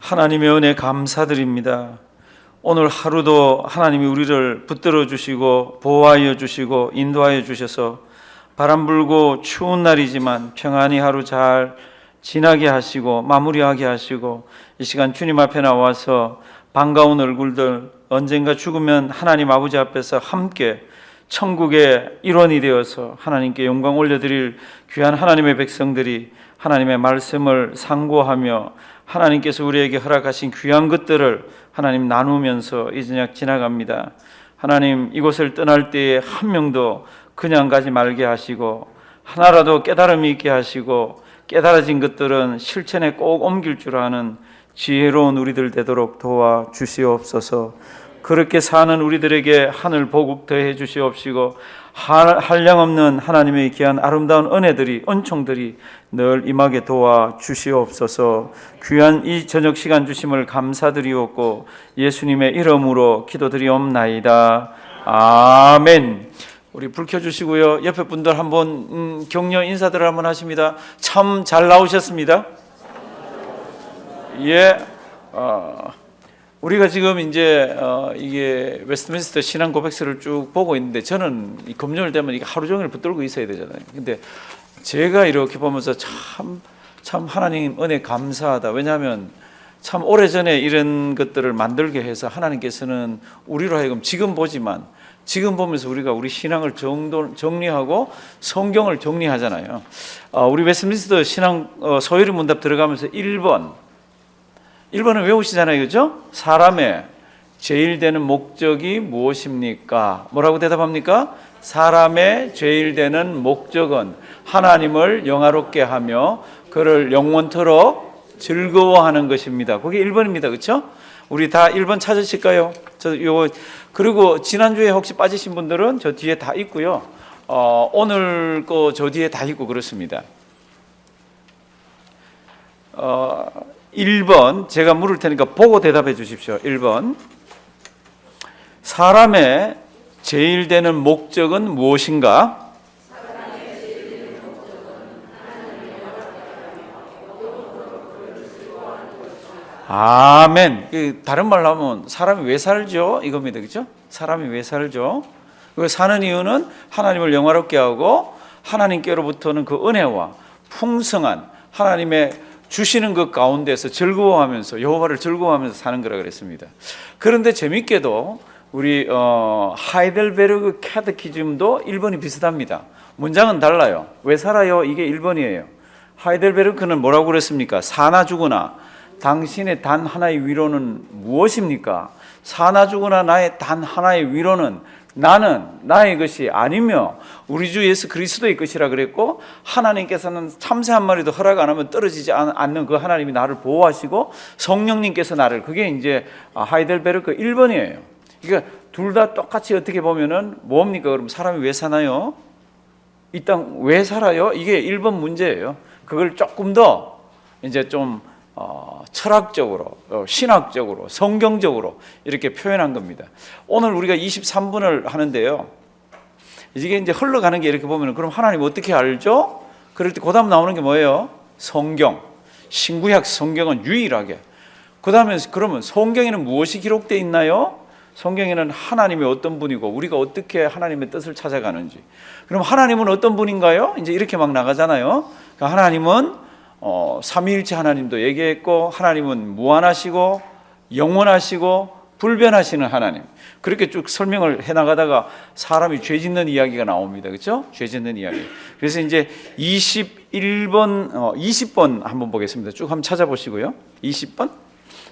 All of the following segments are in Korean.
하나님의 은혜 감사드립니다. 오늘 하루도 하나님이 우리를 붙들어 주시고 보호하여 주시고 인도하여 주셔서 바람 불고 추운 날이지만 평안히 하루 잘 지나게 하시고 마무리하게 하시고 이 시간 주님 앞에 나와서 반가운 얼굴들, 언젠가 죽으면 하나님 아버지 앞에서 함께 천국의 일원이 되어서 하나님께 영광 올려드릴 귀한 하나님의 백성들이 하나님의 말씀을 상고하며 하나님께서 우리에게 허락하신 귀한 것들을 하나님 나누면서 이 저녁 지나갑니다. 하나님, 이곳을 떠날 때에 한 명도 그냥 가지 말게 하시고 하나라도 깨달음이 있게 하시고 깨달아진 것들은 실천에 꼭 옮길 줄 아는 지혜로운 우리들 되도록 도와주시옵소서. 그렇게 사는 우리들에게 하늘 복국 더해 주시옵시고 한량없는 하나님의 귀한 아름다운 은혜들이, 은총들이 늘 임하게 도와주시옵소서. 귀한 이 저녁 시간 주심을 감사드리옵고 예수님의 이름으로 기도드리옵나이다. 아멘. 우리 불 켜주시고요. 옆에 분들 한번 격려 인사들을 한번 하십니다. 참 잘 나오셨습니다. 예. 우리가 지금 이제 이게 웨스트민스터 신앙 고백서를 쭉 보고 있는데 저는 이 금요일 되면 이게 하루 종일 붙들고 있어야 되잖아요. 근데 제가 이렇게 보면서 참 하나님 은혜 감사하다. 왜냐하면 참 오래전에 이런 것들을 만들게 해서 하나님께서는 우리로 하여금 지금 보지만 지금 보면서 우리가 우리 신앙을 정리하고 성경을 정리하잖아요. 우리 웨스트민스터 신앙 소요리 문답 들어가면서 1번을 외우시잖아요. 그죠? 사람의 제일 되는 목적이 무엇입니까? 뭐라고 대답합니까? 사람의 제일 되는 목적은 하나님을 영화롭게 하며 그를 영원토록 즐거워하는 것입니다. 그게 1번입니다. 그렇죠? 우리 다 1번 찾으실까요? 그리고 지난주에 혹시 빠지신 분들은 저 뒤에 다 있고요. 오늘 거 저 뒤에 다 있고 그렇습니다. 1번 제가 물을 테니까 보고 대답해 주십시오. 1번 사람의 제일 되는 목적은 무엇인가? 아멘. 다른 말로 하면 사람이 왜 살죠? 이겁니다. 그렇죠? 사람이 왜 살죠? 그 사는 이유는 하나님을 영화롭게 하고 하나님께로부터는 그 은혜와 풍성한 하나님의 주시는 것 가운데서 즐거워하면서 여호와를 즐거워하면서 사는 거라 그랬습니다. 그런데 재밌게도 우리 하이델베르그 캐테키즘도 1번이 비슷합니다. 문장은 달라요. 왜 살아요? 이게 1번이에요. 하이델베르크는 뭐라고 그랬습니까? 사나 죽으나 당신의 단 하나의 위로는 무엇입니까? 사나 죽으나 나의 단 하나의 위로는 나는 나의 것이 아니며 우리 주 예수 그리스도의 것이라 그랬고 하나님께서는 참새 한 마리도 허락 안 하면 떨어지지 않는 그 하나님이 나를 보호하시고 성령님께서 나를, 그게 이제 하이델베르크 1번이에요. 그러니까 둘 다 똑같이 어떻게 보면은 뭡니까? 그럼 사람이 왜 사나요? 이 땅 왜 살아요? 이게 1번 문제예요. 그걸 조금 더 이제 좀 철학적으로, 신학적으로, 성경적으로 이렇게 표현한 겁니다. 오늘 우리가 23분을 하는데요. 이게 이제 흘러가는 게 이렇게 보면 그럼 하나님 어떻게 알죠? 그럴 때 그 다음 나오는 게 뭐예요? 성경. 신구약 성경은 유일하게. 그 다음에 그러면 성경에는 무엇이 기록되어 있나요? 성경에는 하나님이 어떤 분이고 우리가 어떻게 하나님의 뜻을 찾아가는지. 그럼 하나님은 어떤 분인가요? 이제 이렇게 막 나가잖아요. 그러니까 하나님은 삼위일체 하나님도 얘기했고 하나님은 무한하시고 영원하시고 불변하시는 하나님, 그렇게 쭉 설명을 해나가다가 사람이 죄 짓는 이야기가 나옵니다. 그렇죠? 죄 짓는 이야기. 그래서 이제 21번, 20번 한번 보겠습니다. 쭉 한번 찾아보시고요. 20번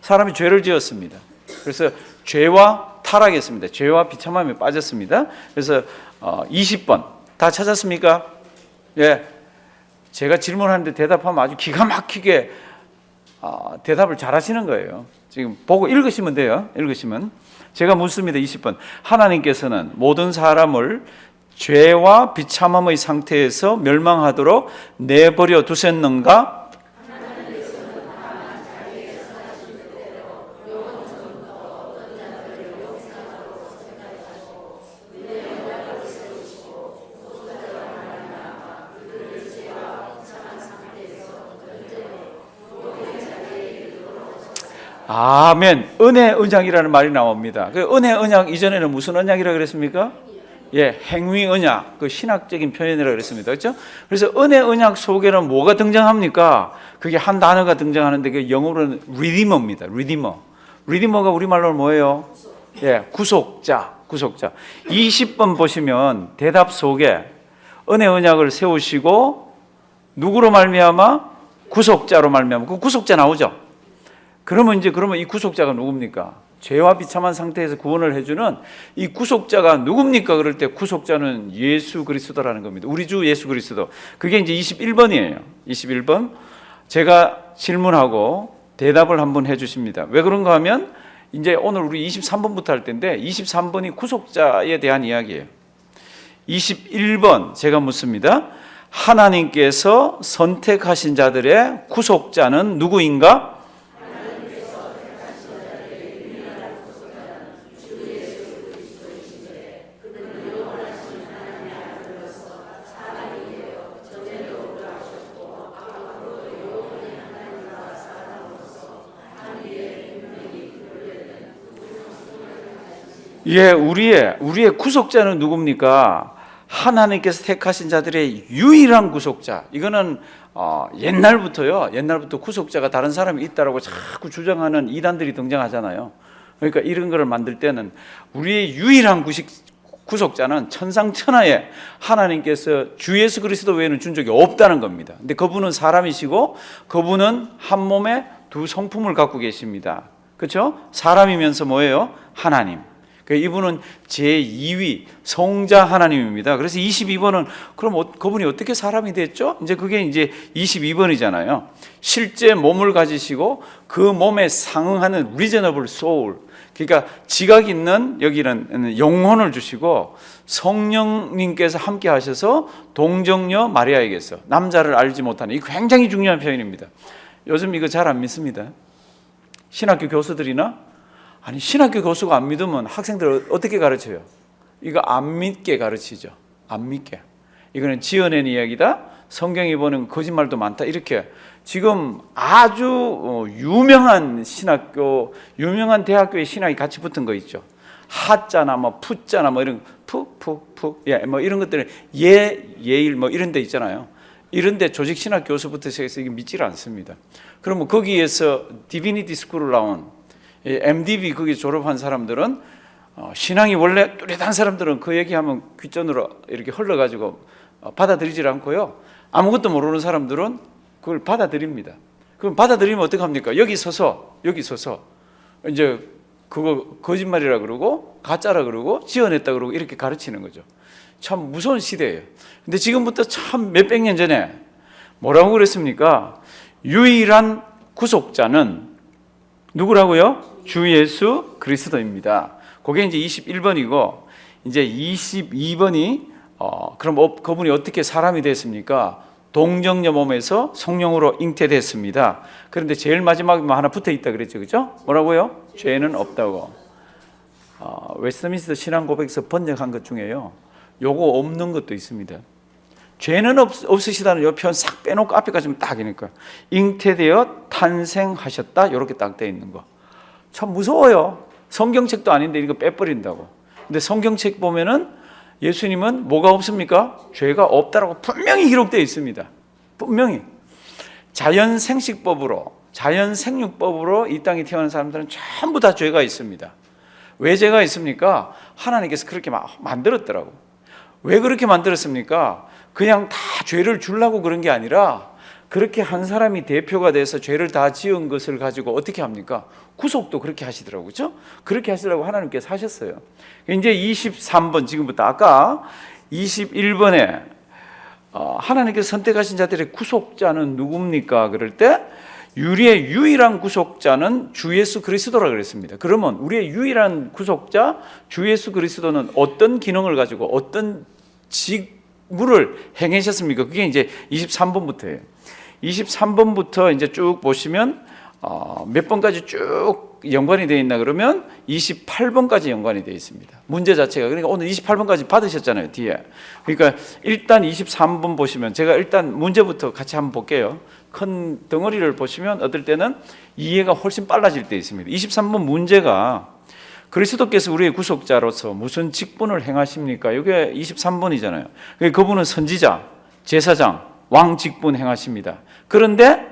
사람이 죄를 지었습니다. 그래서 죄와 타락했습니다. 죄와 비참함에 빠졌습니다. 그래서 20번 다 찾았습니까? 예. 제가 질문하는데 대답하면 아주 기가 막히게 대답을 잘 하시는 거예요. 지금 보고 읽으시면 돼요. 읽으시면. 제가 묻습니다. 20번. 하나님께서는 모든 사람을 죄와 비참함의 상태에서 멸망하도록 내버려 두셨는가? 아멘. 은혜 언약이라는 말이 나옵니다. 그 은혜 언약 이전에는 무슨 언약이라고 그랬습니까? 예, 행위 언약, 그 신학적인 표현이라고 그랬습니다. 그렇죠? 그래서 은혜 언약 속에는 뭐가 등장합니까? 그게 한 단어가 등장하는데 그 영어로는 리디머입니다. 리디머. 리디머가 우리말로는 뭐예요? 예, 구속자. 20번 보시면 대답 속에 은혜 언약을 세우시고 누구로 말미암아? 구속자로 말미암아. 그 구속자 나오죠? 그러면 이 구속자가 누굽니까? 죄와 비참한 상태에서 구원을 해주는 이 구속자가 누굽니까? 그럴 때 구속자는 예수 그리스도라는 겁니다. 우리 주 예수 그리스도. 그게 이제 21번이에요. 21번. 제가 질문하고 대답을 한번 해주십니다. 왜 그런가 하면 이제 오늘 우리 23번부터 할 텐데 23번이 구속자에 대한 이야기예요. 21번 제가 묻습니다. 하나님께서 선택하신 자들의 구속자는 누구인가? 예, 우리의 구속자는 누굽니까? 하나님께서 택하신 자들의 유일한 구속자. 이거는 옛날부터 구속자가 다른 사람이 있다라고 자꾸 주장하는 이단들이 등장하잖아요. 그러니까 이런 거를 만들 때는 우리의 유일한 구속자는 천상천하에 하나님께서 주 예수 그리스도 외에는 준 적이 없다는 겁니다. 근데 그분은 사람이시고 그분은 한 몸에 두 성품을 갖고 계십니다. 그렇죠? 사람이면서 뭐예요? 하나님. 이분은 제2위 성자 하나님입니다. 그래서 22번은 그럼 그분이 어떻게 사람이 됐죠? 그게 이제 22번이잖아요. 실제 몸을 가지시고 그 몸에 상응하는 reasonable soul, 그러니까 지각 있는 여기는 영혼을 주시고 성령님께서 함께 하셔서 동정녀 마리아에게서 남자를 알지 못하는, 이 굉장히 중요한 표현입니다. 요즘 이거 잘 안 믿습니다. 신학교 교수들이나 신학교 교수가 안 믿으면 학생들 어떻게 가르쳐요? 이거 안 믿게 가르치죠. 안 믿게. 이거는 지어낸 이야기다. 성경이 보는 거짓말도 많다. 이렇게 지금 아주 유명한 신학교, 유명한 대학교의 신학이 같이 붙은 거 있죠. 하자나 푸자나 이런 뭐 이런 것들은 예일 뭐 이런 데 있잖아요. 이런 데 조직 신학 교수부터 시작해서 이게 믿지를 않습니다. 그러면 거기에서 디비니티 스쿨을 나온 MDB 거기 졸업한 사람들은 신앙이 원래 뚜렷한 사람들은 그 얘기하면 귓전으로 이렇게 흘러가지고 받아들이질 않고요. 아무것도 모르는 사람들은 그걸 받아들입니다. 그럼 받아들이면 어떡합니까? 여기 서서 이제 그거 거짓말이라 그러고 가짜라 그러고 지어냈다 그러고 이렇게 가르치는 거죠. 참 무서운 시대예요. 근데 지금부터 참 몇백 년 전에 뭐라고 그랬습니까? 유일한 구속자는 누구라고요? 주 예수 그리스도입니다. 그게 이제 21번이고 이제 22번이 그럼 그분이 어떻게 사람이 됐습니까? 동정녀 몸에서 성령으로 잉태됐습니다. 그런데 제일 마지막에 하나 붙어 있다 그랬죠, 그죠? 뭐라고요? 죄는 없다고. 웨스트민스터 신앙 고백에서 번역한 것 중에요. 요거 없는 것도 있습니다. 죄는 없으시다는 요 표현 싹 빼놓고 앞에까지만 딱이니까 잉태되어 탄생하셨다 이렇게 딱 돼 있는 거. 참 무서워요. 성경책도 아닌데 이거 빼버린다고. 근데 성경책 보면은 예수님은 뭐가 없습니까? 죄가 없다라고 분명히 기록되어 있습니다. 분명히. 자연생식법으로, 자연생육법으로 이 땅에 태어난 사람들은 전부 다 죄가 있습니다. 왜 죄가 있습니까? 하나님께서 그렇게 만들었더라고. 왜 그렇게 만들었습니까? 그냥 다 죄를 주려고 그런 게 아니라 그렇게 한 사람이 대표가 돼서 죄를 다 지은 것을 가지고 어떻게 합니까? 구속도 그렇게 하시더라고요. 그렇죠? 그렇게 하시려고 하나님께서 하셨어요. 이제 23번 지금부터 아까 21번에 하나님께서 선택하신 자들의 구속자는 누굽니까? 그럴 때 우리의 유일한 구속자는 주 예수 그리스도라 그랬습니다. 그러면 우리의 유일한 구속자 주 예수 그리스도는 어떤 기능을 가지고 어떤 직무를 행하셨습니까? 그게 이제 23번부터예요. 23번부터 이제 쭉 보시면 몇 번까지 쭉 연관이 되어 있나 그러면 28번까지 연관이 되어 있습니다. 문제 자체가. 그러니까 오늘 28번까지 받으셨잖아요, 뒤에. 그러니까 일단 23번 보시면 제가 일단 문제부터 같이 한번 볼게요. 큰 덩어리를 보시면 어떨 때는 이해가 훨씬 빨라질 때 있습니다. 23번 문제가 그리스도께서 우리의 구속자로서 무슨 직분을 행하십니까? 이게 23번이잖아요. 그분은 선지자, 제사장, 왕 직분 행하십니다. 그런데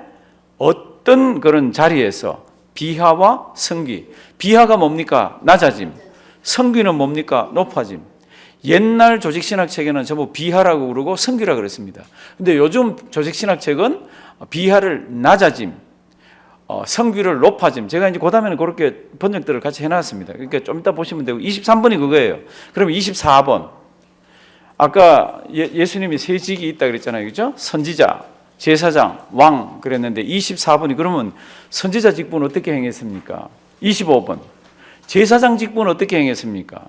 어떤 그런 자리에서 비하와 성기, 비하가 뭡니까? 낮아짐. 성기는 뭡니까? 높아짐. 옛날 조직신학책에는 전부 비하라고 그러고 성기라고 그랬습니다. 근데 요즘 조직신학책은 비하를 낮아짐, 성기를 높아짐. 제가 이제 그 다음에는 그렇게 번역들을 같이 해놨습니다. 그러니까 좀 이따 보시면 되고, 23번이 그거예요. 그럼 24번. 아까 예수님이 세 직이 있다 그랬잖아요. 그죠? 선지자, 제사장, 왕 그랬는데 24번이 그러면 선지자 직분은 어떻게 행했습니까? 25번. 제사장 직분은 어떻게 행했습니까?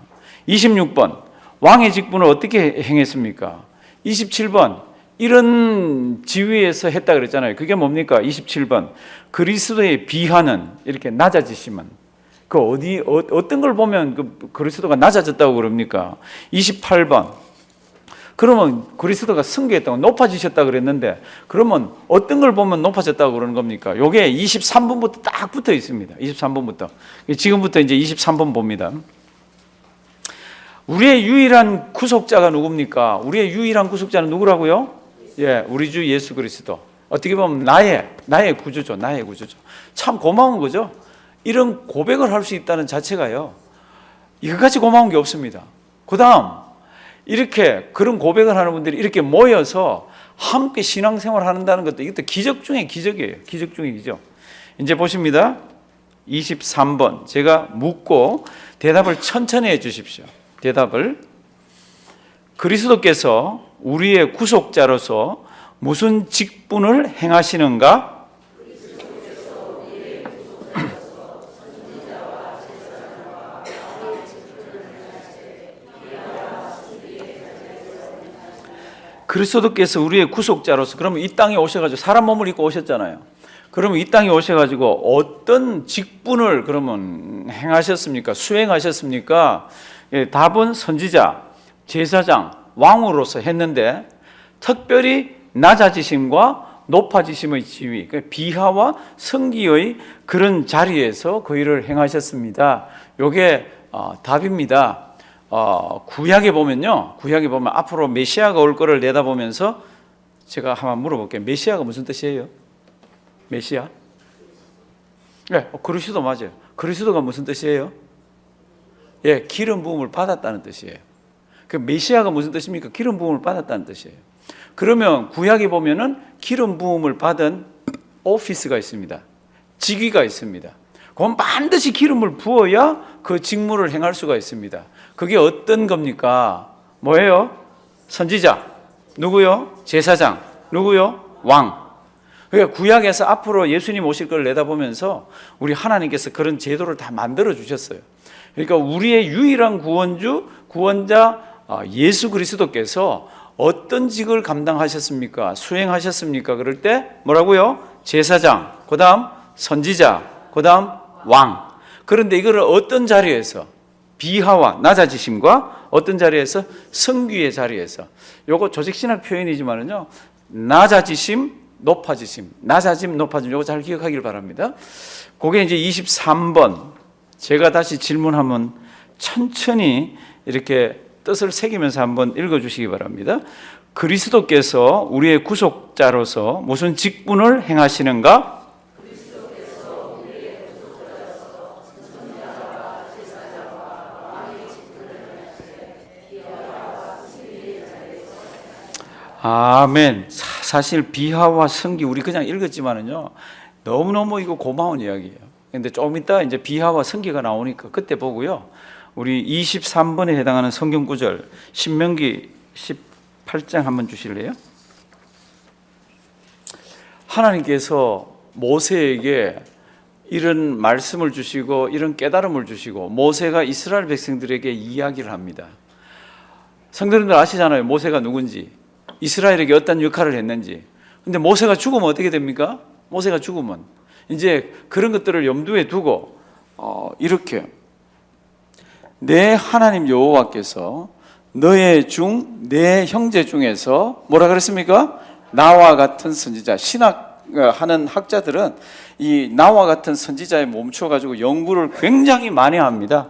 26번. 왕의 직분을 어떻게 행했습니까? 27번. 이런 지위에서 했다 그랬잖아요. 그게 뭡니까? 27번. 그리스도의 비하는 이렇게 낮아지시면 어떤 걸 보면 그리스도가 낮아졌다고 그럽니까? 28번. 그러면 그리스도가 승계했다고 높아지셨다고 그랬는데 그러면 어떤 걸 보면 높아졌다고 그러는 겁니까? 요게 23번부터 딱 붙어 있습니다. 23번부터. 지금부터 이제 23번 봅니다. 우리의 유일한 구속자가 누굽니까? 우리의 유일한 구속자는 누구라고요? 예, 우리 주 예수 그리스도. 어떻게 보면 나의 구주죠. 나의 구주죠. 참 고마운 거죠. 이런 고백을 할 수 있다는 자체가요. 이것같이 고마운 게 없습니다. 그 다음 이렇게 그런 고백을 하는 분들이 이렇게 모여서 함께 신앙생활을 한다는 것도 이것도 기적 중에 기적이에요. 기적 중에 기적. 이제 보십니다. 23번. 제가 묻고 대답을 천천히 해 주십시오. 대답을. 그리스도께서 우리의 구속자로서 무슨 직분을 행하시는가? 그리스도께서 우리의 구속자로서, 그러면 이 땅에 오셔가지고 사람 몸을 입고 오셨잖아요. 그러면 이 땅에 오셔가지고 어떤 직분을 그러면 행하셨습니까? 수행하셨습니까? 예, 답은 선지자, 제사장, 왕으로서 했는데 특별히 낮아지심과 높아지심의 지위, 비하와 성기의 그런 자리에서 그 일을 행하셨습니다. 이게 답입니다. 구약에 보면 앞으로 메시아가 올 거를 내다보면서 제가 한번 물어볼게요. 메시아가 무슨 뜻이에요? 메시아? 네, 그리스도 맞아요. 그리스도가 무슨 뜻이에요? 예, 기름 부음을 받았다는 뜻이에요. 그 메시아가 무슨 뜻입니까? 기름 부음을 받았다는 뜻이에요. 그러면 구약에 보면은 기름 부음을 받은 오피스가 있습니다. 직위가 있습니다. 그건 반드시 기름을 부어야 그 직무를 행할 수가 있습니다. 그게 어떤 겁니까? 뭐예요? 선지자. 누구요? 제사장. 누구요? 왕. 그러니까 구약에서 앞으로 예수님 오실 걸 내다보면서 우리 하나님께서 그런 제도를 다 만들어 주셨어요. 그러니까 우리의 유일한 구원자 예수 그리스도께서 어떤 직을 감당하셨습니까? 수행하셨습니까? 그럴 때 뭐라고요? 제사장, 그 다음 선지자, 그 다음 왕. 그런데 이거를 어떤 자리에서? 비하와 낮아지심과 어떤 자리에서? 성귀의 자리에서. 요거 조직신학 표현이지만은요, 낮아지심, 높아지심, 낮아짐, 높아짐, 요거 잘 기억하길 바랍니다. 그게 이제 23번. 제가 다시 질문하면 천천히 이렇게 뜻을 새기면서 한번 읽어주시기 바랍니다. 그리스도께서 우리의 구속자로서 무슨 직분을 행하시는가? 아멘. 사실 비하와 성기 우리 그냥 읽었지만은요, 너무너무 이거 고마운 이야기예요. 근데 좀 이따 이제 비하와 성기가 나오니까 그때 보고요. 우리 23번에 해당하는 성경 구절 신명기 18장 한번 주실래요? 하나님께서 모세에게 이런 말씀을 주시고 이런 깨달음을 주시고 모세가 이스라엘 백성들에게 이야기를 합니다. 성도님들 아시잖아요. 모세가 누군지, 이스라엘에게 어떤 역할을 했는지. 근데 모세가 죽으면 어떻게 됩니까? 모세가 죽으면 이제 그런 것들을 염두에 두고 이렇게 내 하나님 여호와께서 내 형제 중에서 뭐라 그랬습니까? 나와 같은 선지자, 신학 하는 학자들은 이 나와 같은 선지자에 멈춰가지고 연구를 굉장히 많이 합니다.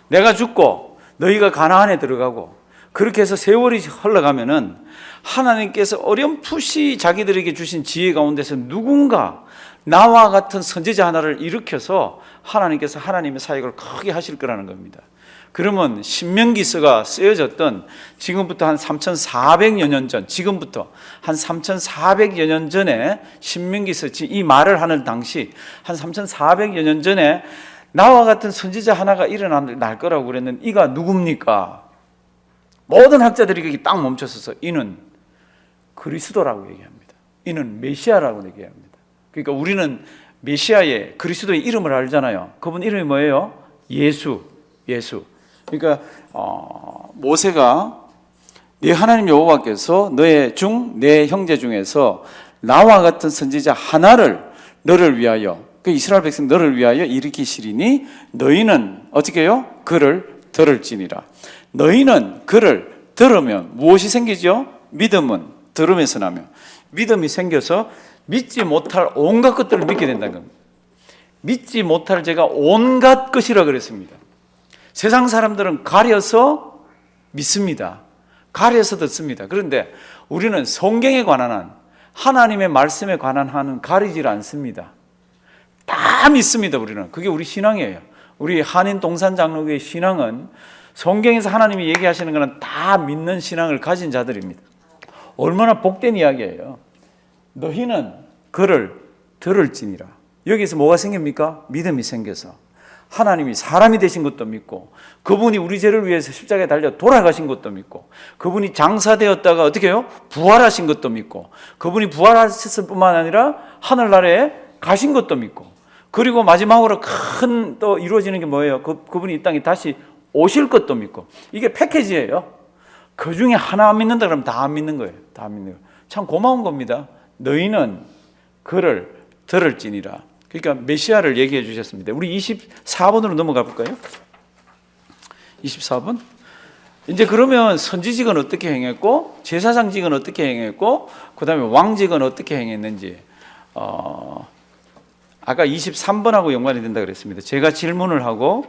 내가 죽고 너희가 가나안에 들어가고 그렇게 해서 세월이 흘러가면은 하나님께서 어렴풋이 자기들에게 주신 지혜 가운데서 누군가 나와 같은 선지자 하나를 일으켜서 하나님께서 하나님의 사역을 크게 하실 거라는 겁니다. 그러면 신명기서가 쓰여졌던 지금부터 한 3,400여 년 전, 지금부터 한 3,400여 년 전에 신명기서 이 말을 하는 당시 한 3,400여 년 전에 나와 같은 선지자 하나가 일어날 거라고 그랬는데 이가 누굽니까? 모든 학자들이 딱 멈춰서서 이는 그리스도라고 얘기합니다. 이는 메시아라고 얘기합니다. 그러니까 우리는 메시아의 그리스도의 이름을 알잖아요. 그분 이름이 뭐예요? 예수. 그러니까 모세가 네 하나님 여호와께서 너의 내 형제 중에서 나와 같은 선지자 하나를 너를 위하여 그 이스라엘 백성 너를 위하여 일으키시리니 너희는 어떻게 해요? 그를 들을지니라. 너희는 그를 들으면 무엇이 생기죠? 믿음은 들음에서 나며 믿음이 생겨서 믿지 못할 온갖 것들을 믿게 된다는 겁니다. 믿지 못할 제가 온갖 것이라 그랬습니다. 세상 사람들은 가려서 믿습니다. 가려서 듣습니다. 그런데 우리는 성경에 관한 한 하나님의 말씀에 관한 한은 가리질 않습니다. 다 믿습니다. 우리는 그게 우리 신앙이에요. 우리 한인 동산 장로교의 신앙은 성경에서 하나님이 얘기하시는 것은 다 믿는 신앙을 가진 자들입니다. 얼마나 복된 이야기예요. 너희는 그를 들을지니라. 여기서 뭐가 생깁니까? 믿음이 생겨서 하나님이 사람이 되신 것도 믿고 그분이 우리 죄를 위해서 십자가에 달려 돌아가신 것도 믿고 그분이 장사되었다가 어떻게 해요? 부활하신 것도 믿고 그분이 부활하셨을 뿐만 아니라 하늘나라에 가신 것도 믿고 그리고 마지막으로 큰 또 이루어지는 게 뭐예요? 그분이 이 땅에 다시 오실 것도 믿고 이게 패키지예요. 그 중에 하나 믿는다 그러면 다 믿는 거예요. 다 믿는 거예요. 참 고마운 겁니다. 너희는 그를 들을지니라. 그러니까 메시아를 얘기해 주셨습니다. 우리 24번으로 넘어가 볼까요? 24번. 이제 그러면 선지직은 어떻게 행했고 제사장직은 어떻게 행했고 그 다음에 왕직은 어떻게 행했는지 아까 23번하고 연관이 된다 그랬습니다. 제가 질문을 하고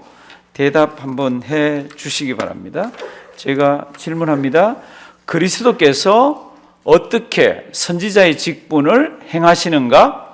대답 한번 해 주시기 바랍니다. 제가 질문합니다. 그리스도께서 어떻게 선지자의 직분을 행하시는가?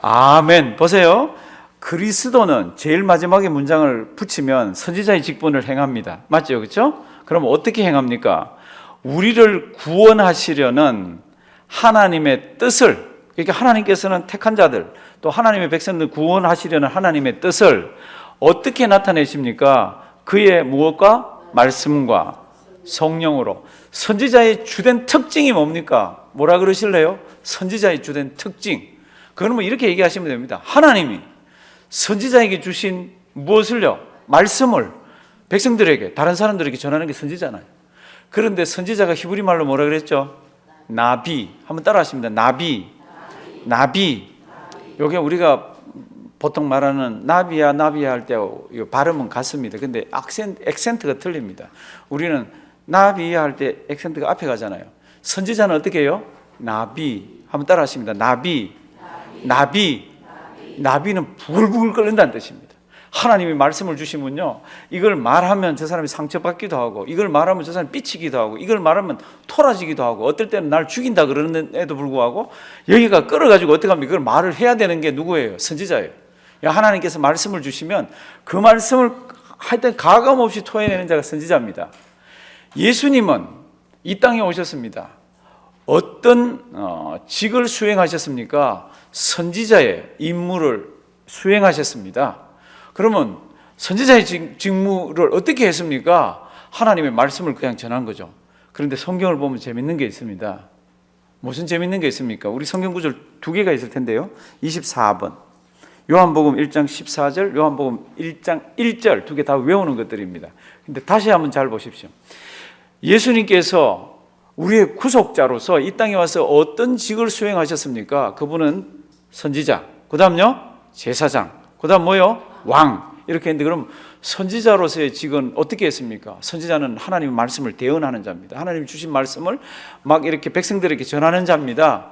아멘. 보세요. 그리스도는 제일 마지막에 문장을 붙이면 선지자의 직분을 행합니다. 맞죠? 그렇죠? 그럼 어떻게 행합니까? 우리를 구원하시려는 하나님의 뜻을, 그러니까 하나님께서는 택한 자들, 또 하나님의 백성들 구원하시려는 하나님의 뜻을 어떻게 나타내십니까? 그의 무엇과? 말씀과 성령으로. 선지자의 주된 특징이 뭡니까? 뭐라 그러실래요? 선지자의 주된 특징. 그러면 이렇게 얘기하시면 됩니다. 하나님이 선지자에게 주신 무엇을요? 말씀을 백성들에게, 다른 사람들에게 전하는 게 선지자잖아요. 그런데 선지자가 히브리 말로 뭐라 그랬죠? 나비. 한번 따라 하십니다. 나비. 여기 우리가 보통 말하는 나비야 할 때 발음은 같습니다. 근데 액센트가 틀립니다. 우리는 나비야 할 때 액센트가 앞에 가잖아요. 선지자는 어떻게 해요? 나비. 한번 따라 하십니다. 나비는 부글부글 끓는다는 뜻입니다. 하나님이 말씀을 주시면요, 이걸 말하면 저 사람이 상처받기도 하고, 이걸 말하면 저 사람이 삐치기도 하고, 이걸 말하면 토라지기도 하고, 어떨 때는 날 죽인다 그러는데도 불구하고 여기가 끌어가지고 어떻게 하면 이걸 말을 해야 되는 게 누구예요? 선지자예요. 하나님께서 말씀을 주시면 그 말씀을 하여튼 가감없이 토해내는 자가 선지자입니다. 예수님은 이 땅에 오셨습니다. 어떤 직을 수행하셨습니까? 선지자의 임무를 수행하셨습니다. 그러면 선지자의 직무를 어떻게 했습니까? 하나님의 말씀을 그냥 전한 거죠. 그런데 성경을 보면 재밌는 게 있습니다. 무슨 재밌는 게 있습니까? 우리 성경 구절 두 개가 있을 텐데요. 24번 요한복음 1장 14절, 요한복음 1장 1절 두 개 다 외우는 것들입니다. 근데 다시 한번 잘 보십시오. 예수님께서 우리의 구속자로서 이 땅에 와서 어떤 직을 수행하셨습니까? 그분은 선지자, 그 다음요 제사장, 그 다음 뭐요? 왕. 이렇게 했는데, 그럼 선지자로서의 직은 어떻게 했습니까? 선지자는 하나님의 말씀을 대언하는 자입니다. 하나님이 주신 말씀을 막 이렇게 백성들에게 전하는 자입니다.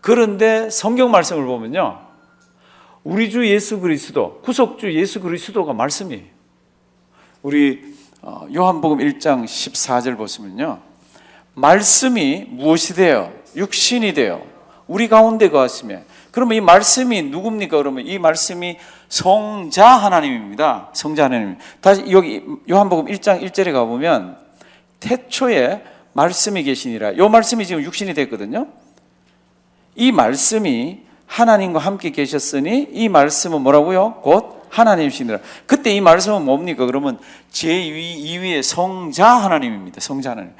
그런데 성경 말씀을 보면요, 우리 주 예수 그리스도, 구속주 예수 그리스도가 말씀이에요. 우리 요한복음 1장 14절 보시면요, 말씀이 무엇이 되어 육신이 되어 우리 가운데 거하시며. 그러면 이 말씀이 누굽니까? 그러면 이 말씀이 성자 하나님입니다. 성자 하나님. 다시 여기 요한복음 1장 1절에 가보면 태초에 말씀이 계시니라. 이 말씀이 지금 육신이 됐거든요. 이 말씀이 하나님과 함께 계셨으니 이 말씀은 뭐라고요? 곧 하나님이시니라. 그때 이 말씀은 뭡니까? 그러면 제2위의 성자 하나님입니다. 성자 하나님.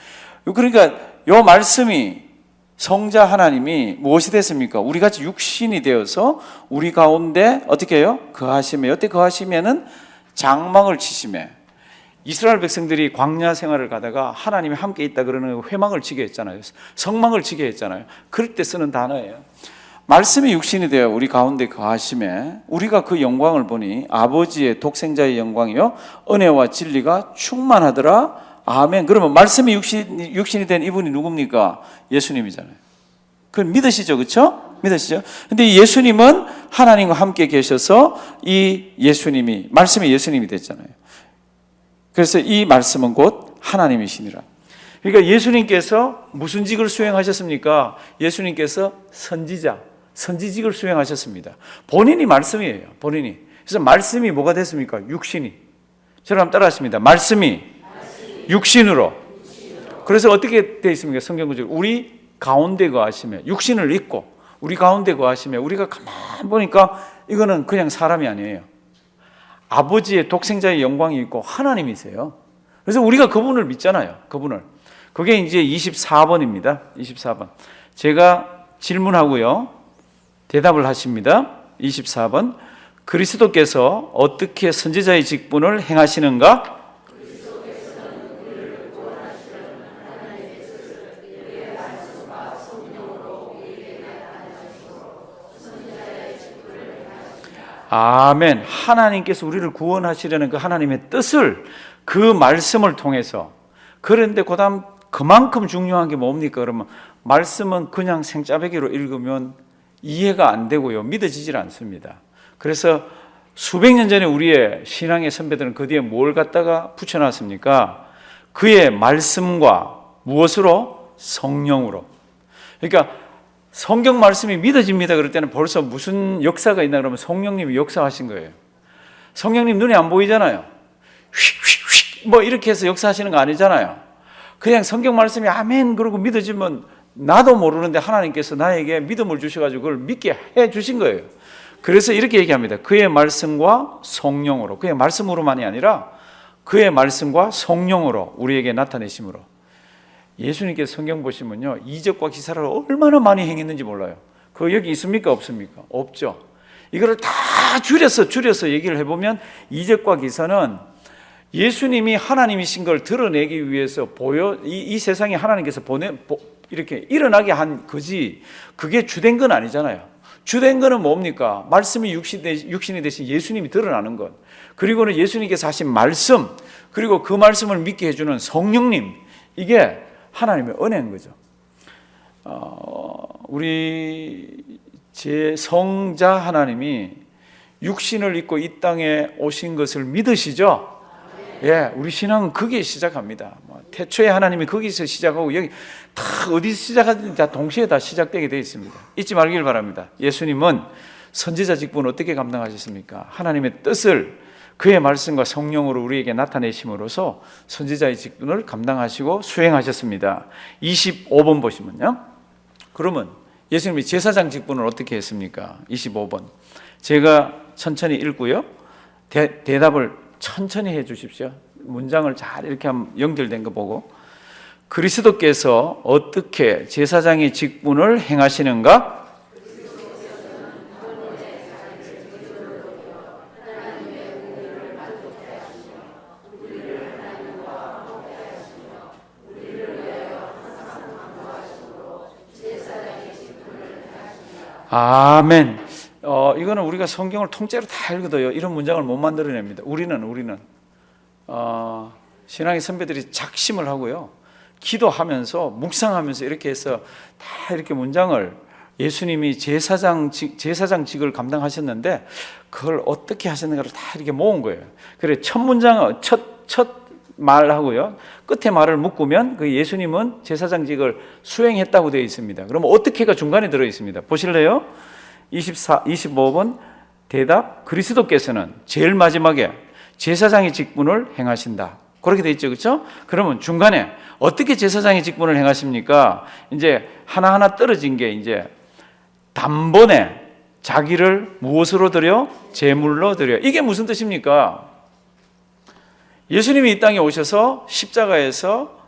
그러니까 이 말씀이, 성자 하나님이 무엇이 됐습니까? 우리 같이 육신이 되어서 우리 가운데 어떻게 해요? 거하시며. 어떻게 거하시면은 장막을 치시며. 이스라엘 백성들이 광야 생활을 가다가 하나님이 함께 있다 그러는 회막을 치게 했잖아요. 성막을 치게 했잖아요. 그럴 때 쓰는 단어예요. 말씀이 육신이 되어 우리 가운데 거하시며 우리가 그 영광을 보니 아버지의 독생자의 영광이요 은혜와 진리가 충만하더라. 아멘. 그러면 말씀이 육신이 된 이분이 누굽니까? 예수님이잖아요. 그건 믿으시죠? 그렇죠? 믿으시죠? 근데 이 예수님은 하나님과 함께 계셔서 이 예수님이, 말씀이 예수님이 됐잖아요. 그래서 이 말씀은 곧 하나님이시니라. 그러니까 예수님께서 무슨 직을 수행하셨습니까? 예수님께서 선지직을 수행하셨습니다. 본인이 말씀이에요. 본인이. 그래서 말씀이 뭐가 됐습니까? 육신이. 저를 한번 따라 하십니다. 말씀이 육신으로. 그래서 어떻게 되어 있습니까? 성경 구절. 우리 가운데 거하시며, 육신을 입고 우리 가운데 거하시며. 우리가 가만 보니까 이거는 그냥 사람이 아니에요. 아버지의 독생자의 영광이 있고 하나님이세요. 그래서 우리가 그분을 믿잖아요. 그분을. 그게 이제 24번입니다. 24번. 제가 질문하고요, 대답을 하십니다. 24번. 그리스도께서 어떻게 선지자의 직분을 행하시는가? 아멘. 하나님께서 우리를 구원하시려는 그 하나님의 뜻을 그 말씀을 통해서. 그런데 그만큼 중요한 게 뭡니까? 그러면 말씀은 그냥 생짜배기로 읽으면 이해가 안 되고요, 믿어지질 않습니다. 그래서 수백 년 전에 우리의 신앙의 선배들은 그 뒤에 뭘 갖다가 붙여놨습니까? 그의 말씀과 무엇으로? 성령으로. 그러니까 성경 말씀이 믿어집니다 그럴 때는 벌써 무슨 역사가 있나 그러면 성령님이 역사하신 거예요. 성령님 눈에 안 보이잖아요. 휙휙휙 뭐 이렇게 해서 역사하시는 거 아니잖아요. 그냥 성경 말씀이 아멘 그러고 믿어지면 나도 모르는데 하나님께서 나에게 믿음을 주셔가지고 그걸 믿게 해 주신 거예요. 그래서 이렇게 얘기합니다. 그의 말씀과 성령으로. 그의 말씀으로만이 아니라 그의 말씀과 성령으로 우리에게 나타내심으로. 예수님께서 성경 보시면요, 이적과 기사를 얼마나 많이 행했는지 몰라요. 그거 여기 있습니까? 없습니까? 없죠. 이거를 다 줄여서 얘기를 해보면 이적과 기사는 예수님이 하나님이신 걸 드러내기 위해서 이 세상에 하나님께서 이렇게 일어나게 한 거지, 그게 주된 건 아니잖아요. 주된 거는 뭡니까? 말씀이 육신이 되신 예수님이 드러나는 것, 그리고는 예수님께서 하신 말씀, 그리고 그 말씀을 믿게 해주는 성령님, 이게 하나님의 은혜인 거죠. 우리 제 성자 하나님이 육신을 입고 이 땅에 오신 것을 믿으시죠? 예, 우리 신앙은 거기에 시작합니다. 태초에 하나님이 거기서 시작하고 여기 다 어디서 시작하든지 다 동시에 다 시작되게 되어 있습니다. 잊지 말길 바랍니다. 예수님은 선지자 직분을 어떻게 감당하셨습니까? 하나님의 뜻을 그의 말씀과 성령으로 우리에게 나타내심으로써 선지자의 직분을 감당하시고 수행하셨습니다. 25번 보시면요. 그러면 예수님이 제사장 직분을 어떻게 했습니까? 25번. 제가 천천히 읽고요. 대답을 천천히 해 주십시오. 문장을 잘 이렇게 연결된 거 보고. 그리스도께서 어떻게 제사장의 직분을 행하시는가? 아멘. 이거는 우리가 성경을 통째로 다 읽어도요 이런 문장을 못 만들어냅니다. 우리는 신앙의 선배들이 작심을 하고요 기도하면서 묵상하면서 이렇게 해서 다 이렇게 문장을 예수님이 제사장직을 감당하셨는데 그걸 어떻게 하셨는가를 다 이렇게 모은 거예요. 그래 첫 문장 첫 말하고요 끝에 말을 묶으면 그 예수님은 제사장직을 수행했다고 되어 있습니다. 그러면 어떻게가 중간에 들어 있습니다. 보실래요? 25번 대답, 그리스도께서는 제일 마지막에 제사장의 직분을 행하신다. 그렇게 되어 있죠, 그렇죠? 그러면 중간에 어떻게 제사장의 직분을 행하십니까? 이제 하나하나 떨어진 게 이제 단번에 자기를 무엇으로 드려? 제물로 드려. 이게 무슨 뜻입니까? 예수님이 이 땅에 오셔서 십자가에서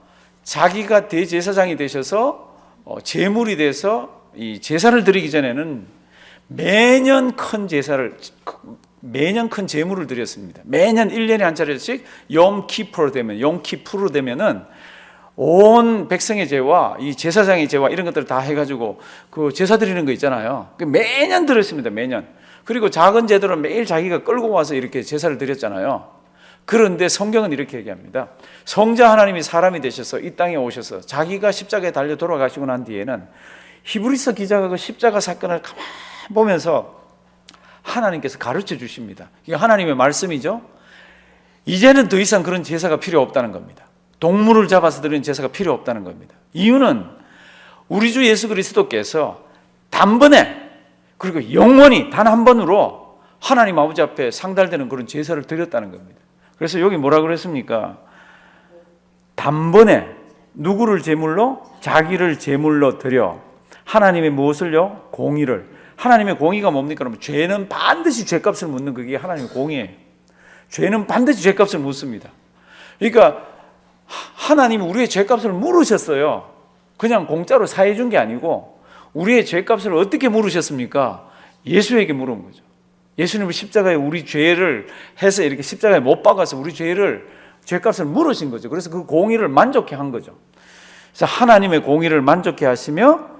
자기가 대제사장이 되셔서 제물이 돼서 이 제사를 드리기 전에는 매년 큰 제물을 드렸습니다. 매년 1년에 한 차례씩 용키푸로 되면은 온 백성의 죄와 이 제사장의 죄와 이런 것들을 다 해가지고 그 제사 드리는 거 있잖아요. 매년 드렸습니다. 매년. 그리고 작은 제들은 매일 자기가 끌고 와서 이렇게 제사를 드렸잖아요. 그런데 성경은 이렇게 얘기합니다. 성자 하나님이 사람이 되셔서 이 땅에 오셔서 자기가 십자가에 달려 돌아가시고 난 뒤에는 히브리서 기자가 그 십자가 사건을 가만히 보면서 하나님께서 가르쳐 주십니다. 이게 하나님의 말씀이죠. 이제는 더 이상 그런 제사가 필요 없다는 겁니다. 동물을 잡아서 드리는 제사가 필요 없다는 겁니다. 이유는 우리 주 예수 그리스도께서 단번에 그리고 영원히 단 한 번으로 하나님 아버지 앞에 상달되는 그런 제사를 드렸다는 겁니다. 그래서 여기 뭐라 그랬습니까? 단번에 누구를 제물로? 자기를 제물로 드려 하나님의 무엇을요? 공의를. 하나님의 공의가 뭡니까? 그러면 죄는 반드시 죄값을 묻는 그게 하나님의 공의예요. 죄는 반드시 죄값을 묻습니다. 그러니까 하나님이 우리의 죄값을 물으셨어요. 그냥 공짜로 사해 준 게 아니고 우리의 죄값을 어떻게 물으셨습니까? 예수에게 물은 거죠. 예수님은 십자가에 우리 죄를 해서 이렇게 십자가에 못 박아서 우리 죄값을 물으신 거죠. 그래서 그 공의를 만족해 한 거죠. 그래서 하나님의 공의를 만족해 하시며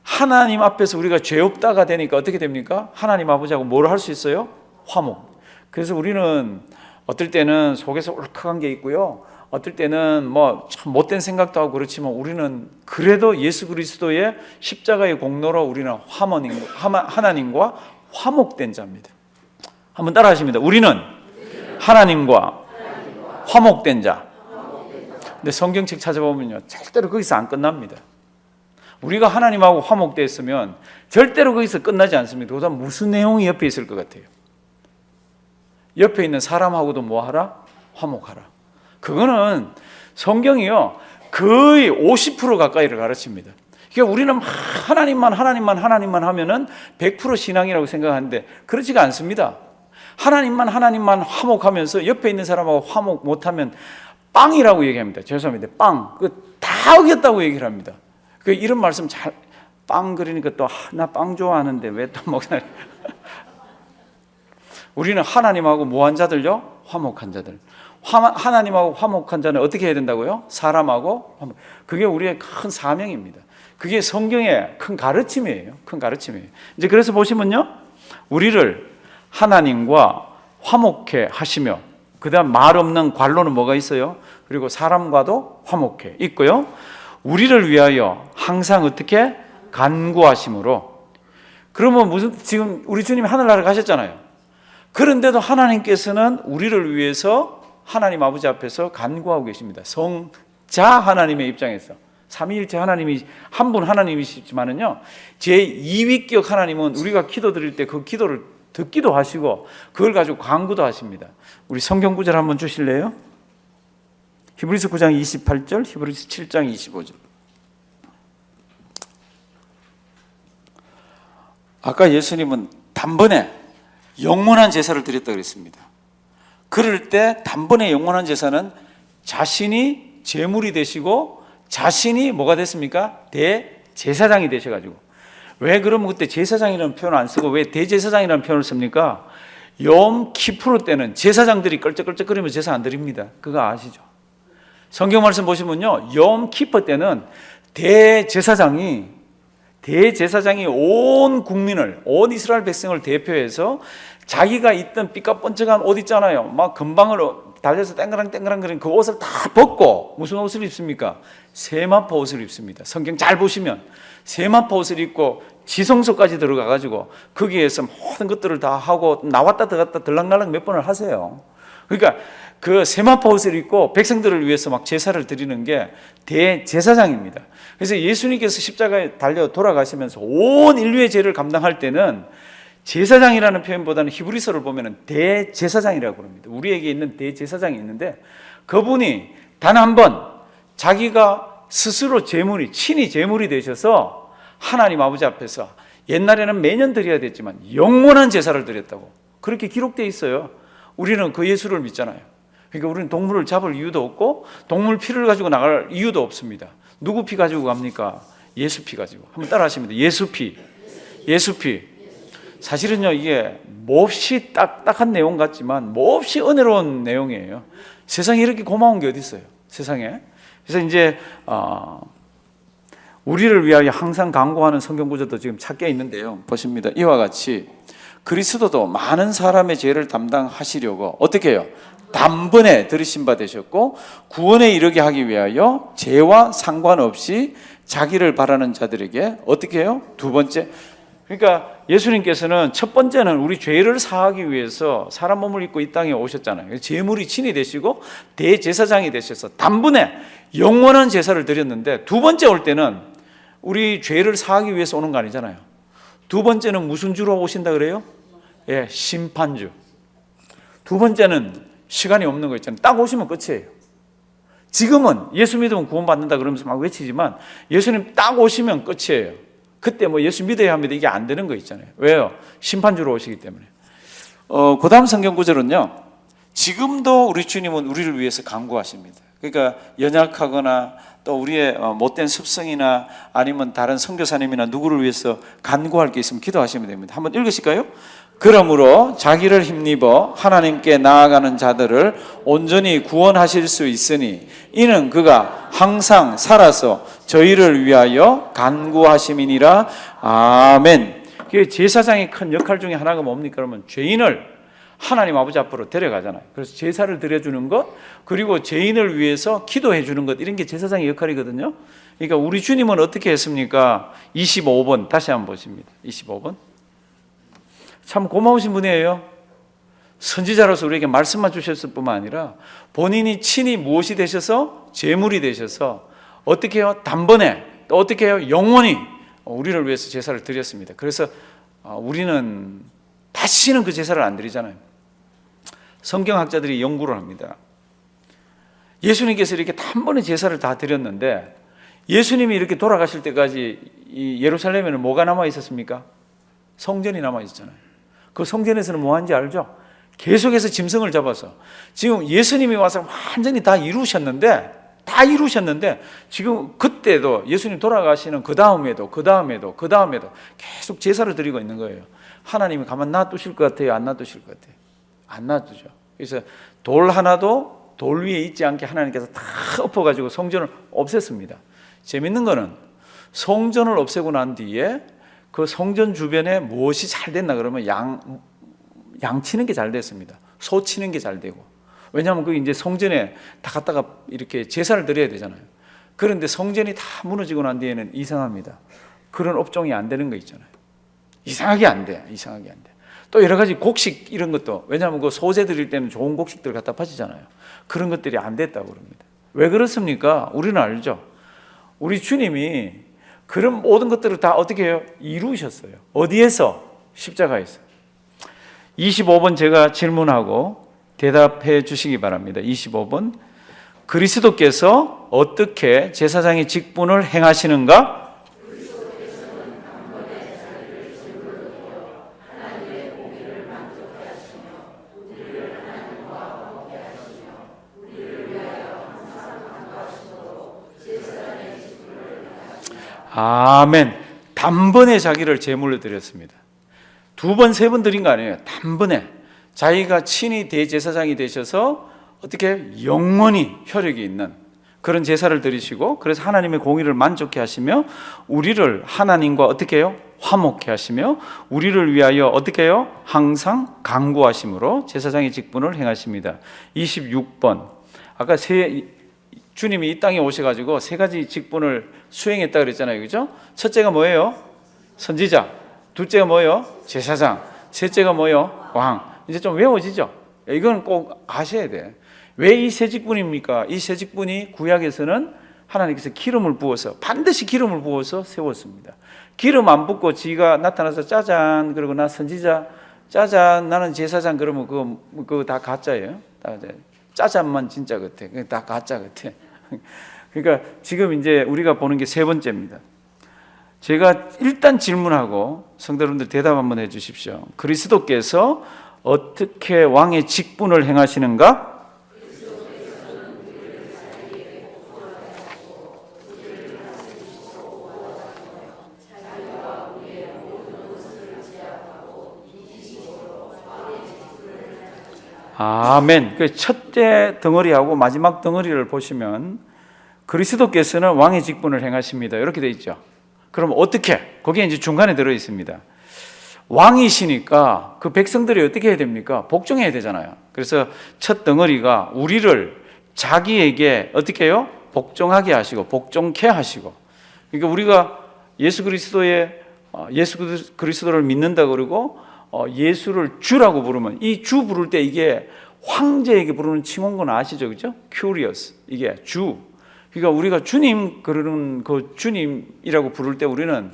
하나님 앞에서 우리가 죄 없다가 되니까 어떻게 됩니까? 하나님 아버지하고 뭘 할 수 있어요? 화목. 그래서 우리는 어떨 때는 속에서 울컥한 게 있고요. 어떨 때는 뭐 참 못된 생각도 하고 그렇지만 우리는 그래도 예수 그리스도의 십자가의 공로로 우리는 하나님과 화목된 자입니다. 한번 따라 하십니다. 우리는 하나님과 화목된 자. 근데 성경책 찾아보면요. 절대로 거기서 안 끝납니다. 우리가 하나님하고 화목됐으면 절대로 거기서 끝나지 않습니다. 그다음 무슨 내용이 옆에 있을 것 같아요? 옆에 있는 사람하고도 뭐 하라? 화목하라. 그거는 성경이요. 거의 50% 가까이를 가르칩니다. 그러니까 우리는 하나님만 하면은 100% 신앙이라고 생각하는데 그렇지가 않습니다. 하나님만 화목하면서 옆에 있는 사람하고 화목 못하면 빵이라고 얘기합니다. 죄송합니다. 빵. 다 어겼다고 얘기를 합니다. 이런 말씀 빵 그러니까 또 나 빵 좋아하는데 왜 또 먹나? 우리는 하나님하고 뭐한 자들요? 화목한 자들. 하나님하고 화목한 자는 어떻게 해야 된다고요? 사람하고 화목. 그게 우리의 큰 사명입니다. 그게 성경의 큰 가르침이에요. 큰 가르침이에요. 이제 그래서 보시면요, 우리를 하나님과 화목해 하시며, 그다음 말 없는 관로는 뭐가 있어요? 그리고 사람과도 화목해 있고요. 우리를 위하여 항상 어떻게 간구하심으로. 그러면 무슨 지금 우리 주님이 하늘나라 가셨잖아요. 그런데도 하나님께서는 우리를 위해서 하나님 아버지 앞에서 간구하고 계십니다. 성자 하나님의 입장에서. 삼위일체 하나님이 한 분 하나님이시지만은요, 제2위격 하나님은 우리가 기도 드릴 때 그 기도를 듣기도 하시고 그걸 가지고 간구도 하십니다. 우리 성경 구절 한번 주실래요? 히브리서 9장 28절, 히브리서 7장 25절. 아까 예수님은 단번에 영원한 제사를 드렸다고 그랬습니다. 그럴 때 단번에 영원한 제사는 자신이 제물이 되시고 자신이 뭐가 됐습니까? 대제사장이 되셔가지고. 왜 그러면 그때 제사장이라는 표현을 안 쓰고 왜 대제사장이라는 표현을 씁니까? 욤 키푸르 때는 제사장들이 끌적끌적거리면 제사 안 드립니다. 그거 아시죠? 성경 말씀 보시면요, 욤 키푸 때는 대제사장이 대제사장이 온 국민을, 온 이스라엘 백성을 대표해서 자기가 입던 삐까뻔쩍한 옷 있잖아요. 막 금방으로 달려서 땡그랑 거리는 그 옷을 다 벗고 무슨 옷을 입습니까? 세마포 옷을 입습니다. 성경 잘 보시면 세마포 옷을 입고 지성소까지 들어가가지고 거기에서 모든 것들을 다 하고 나왔다 들어갔다 들락날락 몇 번을 하세요. 그러니까 그 세마포 옷을 입고 백성들을 위해서 막 제사를 드리는 게 대제사장입니다. 그래서 예수님께서 십자가에 달려 돌아가시면서 온 인류의 죄를 감당할 때는 제사장이라는 표현보다는 히브리서를 보면 대제사장이라고 합니다. 우리에게 있는 대제사장이 있는데 그분이 단 한 번 자기가 스스로 친히 제물이 되셔서 하나님 아버지 앞에서 옛날에는 매년 드려야 됐지만 영원한 제사를 드렸다고 그렇게 기록되어 있어요. 우리는 그 예수를 믿잖아요. 그러니까 우리는 동물을 잡을 이유도 없고 동물 피를 가지고 나갈 이유도 없습니다. 누구 피 가지고 갑니까? 예수 피 가지고. 한번 따라 하시면 돼요. 예수 피. 사실은요, 이게 몹시 딱딱한 내용 같지만 몹시 은혜로운 내용이에요. 세상에 이렇게 고마운 게 어디 있어요? 세상에. 그래서 이제 우리를 위하여 항상 간구하는 성경 구절도 지금 찾게 있는데요. 보십니다. 이와 같이 그리스도도 많은 사람의 죄를 담당하시려고 어떻게 해요? 단번에 들으신 바 되셨고 구원에 이르게 하기 위하여 죄와 상관없이 자기를 바라는 자들에게 어떻게 해요? 두 번째, 그러니까 예수님께서는 첫 번째는 우리 죄를 사하기 위해서 사람 몸을 입고 이 땅에 오셨잖아요. 제물이 친히 되시고 대제사장이 되셔서 단번에 영원한 제사를 드렸는데 두 번째 올 때는 우리 죄를 사하기 위해서 오는 거 아니잖아요. 두 번째는 무슨 주로 오신다 그래요? 예, 심판주. 두 번째는 시간이 없는 거 있잖아요. 딱 오시면 끝이에요. 지금은 예수 믿으면 구원받는다 그러면서 막 외치지만 예수님 딱 오시면 끝이에요. 그때 뭐 예수 믿어야 합니다. 이게 안 되는 거 있잖아요. 왜요? 심판주로 오시기 때문에. 그 다음 성경 구절은요. 지금도 우리 주님은 우리를 위해서 간구하십니다. 그러니까 연약하거나 또 우리의 못된 습성이나 아니면 다른 선교사님이나 누구를 위해서 간구할 게 있으면 기도하시면 됩니다. 한번 읽으실까요? 그러므로 자기를 힘입어 하나님께 나아가는 자들을 온전히 구원하실 수 있으니 이는 그가 항상 살아서 저희를 위하여 간구하심이니라. 아멘. 제사장의 큰 역할 중에 하나가 뭡니까? 그러면 죄인을 하나님 아버지 앞으로 데려가잖아요. 그래서 제사를 드려주는 것, 그리고 죄인을 위해서 기도해 주는 것, 이런 게 제사장의 역할이거든요. 그러니까 우리 주님은 어떻게 했습니까? 25번 다시 한번 보십니다. 25번. 참 고마우신 분이에요. 선지자로서 우리에게 말씀만 주셨을 뿐만 아니라 본인이 친히 무엇이 되셔서 제물이 되셔서 어떻게 해요? 단번에 또 어떻게 해요? 영원히 우리를 위해서 제사를 드렸습니다. 그래서 우리는 다시는 그 제사를 안 드리잖아요. 성경학자들이 연구를 합니다. 예수님께서 이렇게 단번에 제사를 다 드렸는데 예수님이 이렇게 돌아가실 때까지 이 예루살렘에는 뭐가 남아 있었습니까? 성전이 남아 있었잖아요. 그 성전에서는 뭐 하는지 알죠? 계속해서 짐승을 잡아서 지금 예수님이 와서 완전히 다 이루셨는데 지금 그때도 예수님 돌아가시는 그 다음에도 계속 제사를 드리고 있는 거예요. 하나님이 가만 놔두실 것 같아요? 안 놔두실 것 같아요? 안 놔두죠. 그래서 돌 하나도 돌 위에 있지 않게 하나님께서 다 엎어가지고 성전을 없앴습니다. 재밌는 거는 성전을 없애고 난 뒤에 그 성전 주변에 무엇이 잘 됐나 그러면 양 치는 게 잘 됐습니다. 소 치는 게 잘 되고. 왜냐하면 그 이제 성전에 다 갖다가 이렇게 제사를 드려야 되잖아요. 그런데 성전이 다 무너지고 난 뒤에는 이상합니다. 그런 업종이 안 되는 거 있잖아요. 이상하게 안 돼. 또 여러 가지 곡식 이런 것도, 왜냐하면 그 소재 드릴 때는 좋은 곡식들 갖다 바치잖아요. 그런 것들이 안 됐다고 그럽니다. 왜 그렇습니까? 우리는 알죠. 우리 주님이 그런 모든 것들을 다 어떻게 해요? 이루셨어요. 어디에서? 십자가에서. 25번 제가 질문하고 대답해 주시기 바랍니다. 25번. 그리스도께서 어떻게 제사장의 직분을 행하시는가? 아멘. 단번에 자기를 제물로 드렸습니다. 두 번, 세 번 드린 거 아니에요. 단번에 자기가 친히 대제사장이 되셔서 어떻게 영원히 혈육이 있는, 그런 제사를 드리시고, 그래서 하나님의 공의를 만족해 하시며 우리를 하나님과 어떻게 해요? 화목해 하시며 우리를 위하여 어떻게 해요? 항상 간구하심으로 제사장의 직분을 행하십니다. 26번, 아까 주님이 이 땅에 오셔가지고 세 가지 직분을 수행했다 그랬잖아요, 그죠? 첫째가 뭐예요? 선지자. 둘째가 뭐예요? 제사장. 셋째가 뭐예요? 왕. 이제 좀 외워지죠? 이건 꼭 아셔야 돼. 왜 이 세 직분입니까? 이 세 직분이 구약에서는 하나님께서 기름을 부어서, 반드시 기름을 부어서 세웠습니다. 기름 안 붓고 지가 나타나서 짜잔, 그러고 나 선지자, 짜잔, 나는 제사장, 그러면 그거 다 가짜예요. 다 짜잔만 진짜 같아. 다 가짜 같아. 그러니까 지금 이제 우리가 보는 게 세 번째입니다. 제가 일단 질문하고 성도 여러분들 대답 한번 해 주십시오. 그리스도께서 어떻게 왕의 직분을 행하시는가? 아멘. 그 첫째 덩어리하고 마지막 덩어리를 보시면 그리스도께서는 왕의 직분을 행하십니다. 이렇게 돼 있죠. 그럼 어떻게? 거기에 이제 중간에 들어 있습니다. 왕이시니까 그 백성들이 어떻게 해야 됩니까? 복종해야 되잖아요. 그래서 첫 덩어리가 우리를 자기에게 어떻게 해요? 복종하게 하시고 복종케 하시고. 그러니까 우리가 예수 그리스도를 믿는다 그러고 예수를 주라고 부르면, 이 주 부를 때 이게 황제에게 부르는 칭호인 아시죠? 그죠? Curious. 이게 주. 그러니까 우리가 주님 그러는 그 주님이라고 부를 때 우리는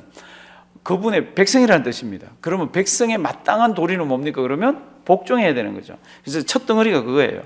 그분의 백성이라는 뜻입니다. 그러면 백성에 마땅한 도리는 뭡니까? 그러면 복종해야 되는 거죠. 그래서 첫 덩어리가 그거예요.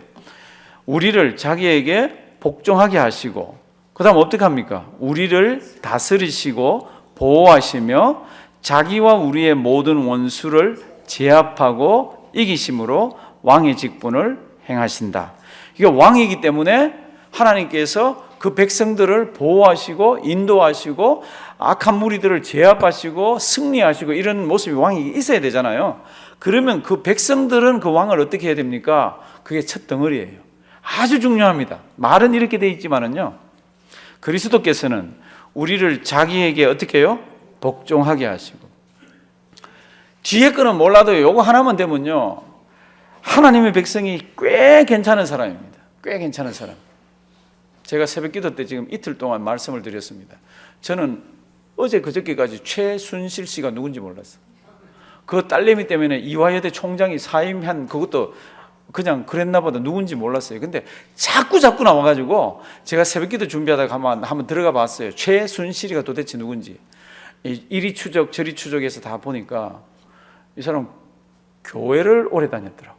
우리를 자기에게 복종하게 하시고, 그 다음 어떻게 합니까? 우리를 다스리시고 보호하시며 자기와 우리의 모든 원수를 제압하고 이기심으로 왕의 직분을 행하신다. 이게 왕이기 때문에 하나님께서 그 백성들을 보호하시고 인도하시고 악한 무리들을 제압하시고 승리하시고 이런 모습이 왕이 있어야 되잖아요. 그러면 그 백성들은 그 왕을 어떻게 해야 됩니까? 그게 첫 덩어리예요. 아주 중요합니다. 말은 이렇게 돼 있지만은요, 그리스도께서는 우리를 자기에게 어떻게 해요? 복종하게 하시고, 뒤에 거는 몰라도 요거 하나만 되면요, 하나님의 백성이 꽤 괜찮은 사람입니다. 꽤 괜찮은 사람. 제가 새벽기도 때 지금 이틀 동안 말씀을 드렸습니다. 저는 어제 그저께까지 최순실 씨가 누군지 몰랐어요. 그 딸내미 때문에 이화여대 총장이 사임한 그것도 그냥 그랬나 보다, 누군지 몰랐어요. 근데 자꾸 나와가지고 제가 새벽기도 준비하다가 한번 들어가 봤어요. 최순실이가 도대체 누군지. 이리 추적 저리 추적해서 다 보니까 이 사람 교회를 오래 다녔더라고.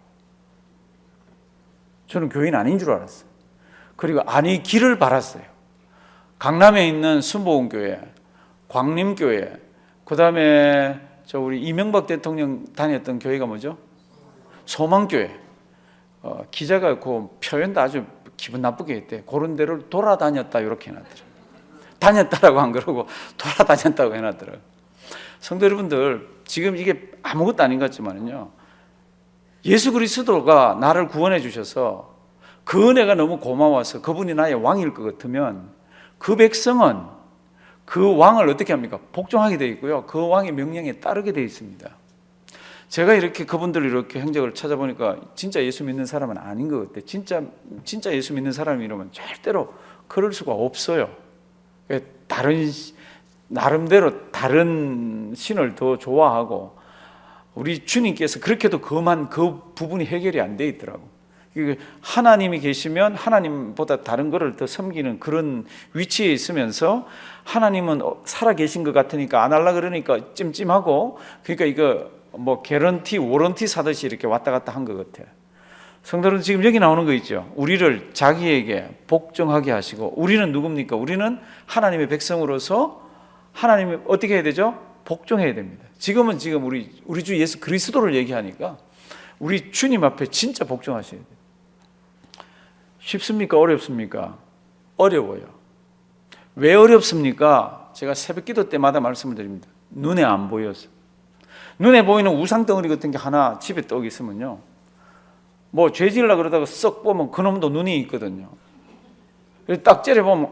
저는 교인 아닌 줄 알았어요. 그리고 길을 바랐어요. 강남에 있는 순복음교회, 광림교회, 그 다음에 우리 이명박 대통령 다녔던 교회가 뭐죠? 소망교회. 기자가 그 표현도 아주 기분 나쁘게 했대. 그런 데를 돌아다녔다 이렇게 해놨더라고요. 다녔다라고 안 그러고 돌아다녔다고 해놨더라고요. 성도 여러분들, 지금 이게 아무것도 아닌 것 같지만요, 예수 그리스도가 나를 구원해 주셔서 그 은혜가 너무 고마워서 그분이 나의 왕일 것 같으면 그 백성은 그 왕을 어떻게 합니까? 복종하게 되어 있고요, 그 왕의 명령에 따르게 되어 있습니다. 제가 이렇게 그분들 이렇게 행적을 찾아보니까 진짜 예수 믿는 사람은 아닌 것 같아요. 진짜 예수 믿는 사람이라면 절대로 그럴 수가 없어요. 나름대로 다른 신을 더 좋아하고, 우리 주님께서 그렇게도 그 부분이 해결이 안 돼 있더라고. 하나님이 계시면 하나님보다 다른 거를 더 섬기는 그런 위치에 있으면서, 하나님은 살아 계신 것 같으니까 안 하려 그러니까 찜찜하고, 그러니까 이거 뭐 개런티 워런티 사듯이 이렇게 왔다 갔다 한 것 같아요. 성도는 지금 여기 나오는 거 있죠. 우리를 자기에게 복종하게 하시고, 우리는 누굽니까? 우리는 하나님의 백성으로서 하나님이 어떻게 해야 되죠? 복종해야 됩니다. 지금 우리 주 예수 그리스도를 얘기하니까 우리 주님 앞에 진짜 복종하셔야 돼요. 쉽습니까? 어렵습니까? 어려워요. 왜 어렵습니까? 제가 새벽기도 때마다 말씀을 드립니다. 눈에 안 보여서. 눈에 보이는 우상덩어리 같은 게 하나 집에 떡 있으면요, 뭐 죄 지으려고 그러다가 썩 보면 그놈도 눈이 있거든요. 딱 째려보면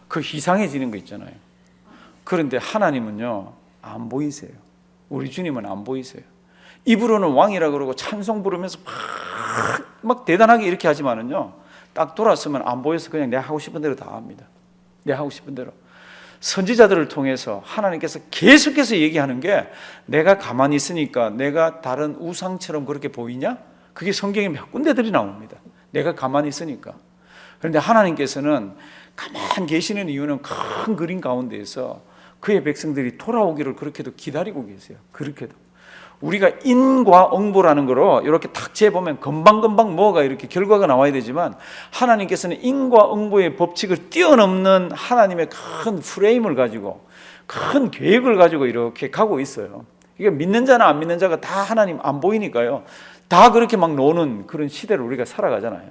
그 이상해지는 거 있잖아요. 그런데 하나님은요 안 보이세요. 우리 주님은 안 보이세요. 입으로는 왕이라 그러고 찬송 부르면서 막 대단하게 이렇게 하지만은요 딱 돌아서면 안 보여서 그냥 내가 하고 싶은 대로 다 합니다. 내가 하고 싶은 대로. 선지자들을 통해서 하나님께서 계속해서 얘기하는 게 내가 가만히 있으니까 내가 다른 우상처럼 그렇게 보이냐? 그게 성경에 몇 군데들이 나옵니다. 내가 가만히 있으니까. 그런데 하나님께서는 가만히 계시는 이유는 큰 그림 가운데에서 그의 백성들이 돌아오기를 그렇게도 기다리고 계세요. 그렇게도. 우리가 인과 응보라는 거로 이렇게 탁 재보면 금방금방 뭐가 이렇게 결과가 나와야 되지만 하나님께서는 인과 응보의 법칙을 뛰어넘는 하나님의 큰 프레임을 가지고 큰 계획을 가지고 이렇게 가고 있어요. 이게 믿는 자나 안 믿는 자가 다 하나님 안 보이니까요. 다 그렇게 막 노는 그런 시대를 우리가 살아가잖아요.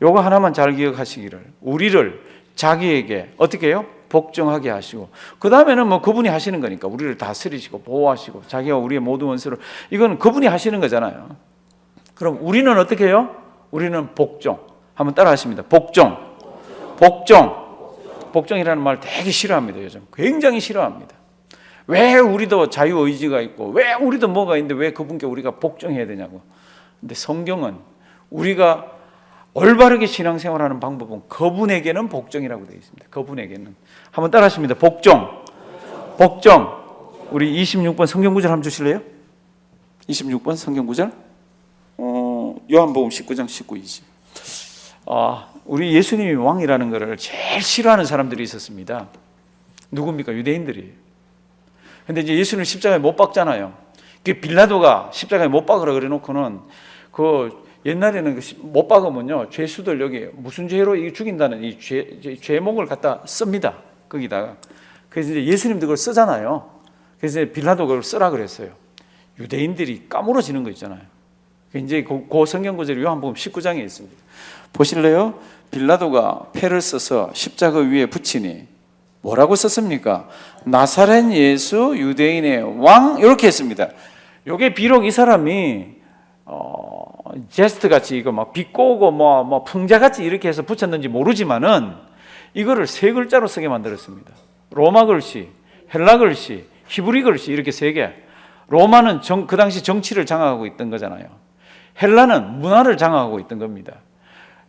요거 하나만 잘 기억하시기를, 우리를 자기에게 어떻게 해요? 복종하게 하시고, 그 다음에는 뭐 그분이 하시는 거니까 우리를 다스리시고 보호하시고 자기와 우리의 모든 원수를, 이건 그분이 하시는 거잖아요. 그럼 우리는 어떻게 해요? 우리는 복종. 한번 따라 하십니다. 복종. 복종이라는 말 되게 싫어합니다. 요즘 굉장히 싫어합니다. 왜 우리도 자유의지가 있고 왜 우리도 뭐가 있는데 왜 그분께 우리가 복종해야 되냐고. 근데 성경은 우리가 올바르게 신앙생활하는 방법은 그분에게는 복종이라고 되어 있습니다. 그분에게는. 한번 따라 하십니다. 복종. 우리 26번 성경구절 한번 주실래요? 26번 성경구절. 요한복음 19장 19, 20. 우리 예수님이 왕이라는 것을 제일 싫어하는 사람들이 있었습니다. 누굽니까? 유대인들이. 근데 이제 예수를 십자가에 못 박잖아요. 빌라도가 십자가에 못 박으라 그래 놓고는 옛날에는 못 박으면요 죄수들 여기 무슨 죄로 죽인다는 이 죄목을 갖다 씁니다. 거기다가. 그래서 이제 예수님도 그걸 쓰잖아요. 그래서 이제 빌라도 그걸 쓰라 그랬어요. 유대인들이 까무러지는 거 있잖아요. 이제 그 성경 구절이 요한복음 19장에 있습니다. 보실래요? 빌라도가 패를 써서 십자가 위에 붙이니 뭐라고 썼습니까? 나사렛 예수 유대인의 왕, 이렇게 했습니다. 요게 비록 이 사람이 제스트 같이 이거 막 비꼬고 뭐 풍자 같이 이렇게 해서 붙였는지 모르지만은 이거를 세 글자로 쓰게 만들었습니다. 로마 글씨, 헬라 글씨, 히브리 글씨 이렇게 세 개. 로마는 그 당시 정치를 장악하고 있던 거잖아요. 헬라는 문화를 장악하고 있던 겁니다.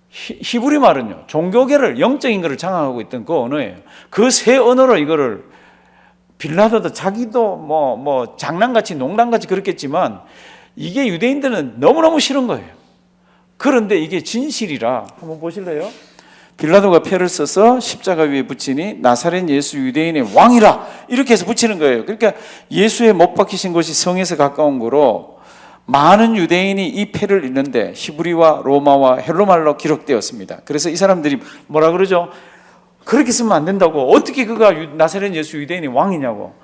히브리 말은요 종교계를, 영적인 것을 장악하고 있던 그 언어예요. 그 세 언어로 이거를 빌라도도 자기도 뭐 장난같이 농담같이 그렇겠지만 이게 유대인들은 너무너무 싫은 거예요. 그런데 이게 진실이라 한번 보실래요? 빌라도가 패를 써서 십자가 위에 붙이니 나사렛 예수 유대인의 왕이라 이렇게 해서 붙이는 거예요. 그러니까 예수의 못 박히신 곳이 성에서 가까운 거로 많은 유대인이 이 패를 읽는데 히브리와 로마와 헬로말로 기록되었습니다. 그래서 이 사람들이 뭐라 그러죠? 그렇게 쓰면 안 된다고. 어떻게 그가 나사렛 예수 유대인의 왕이냐고.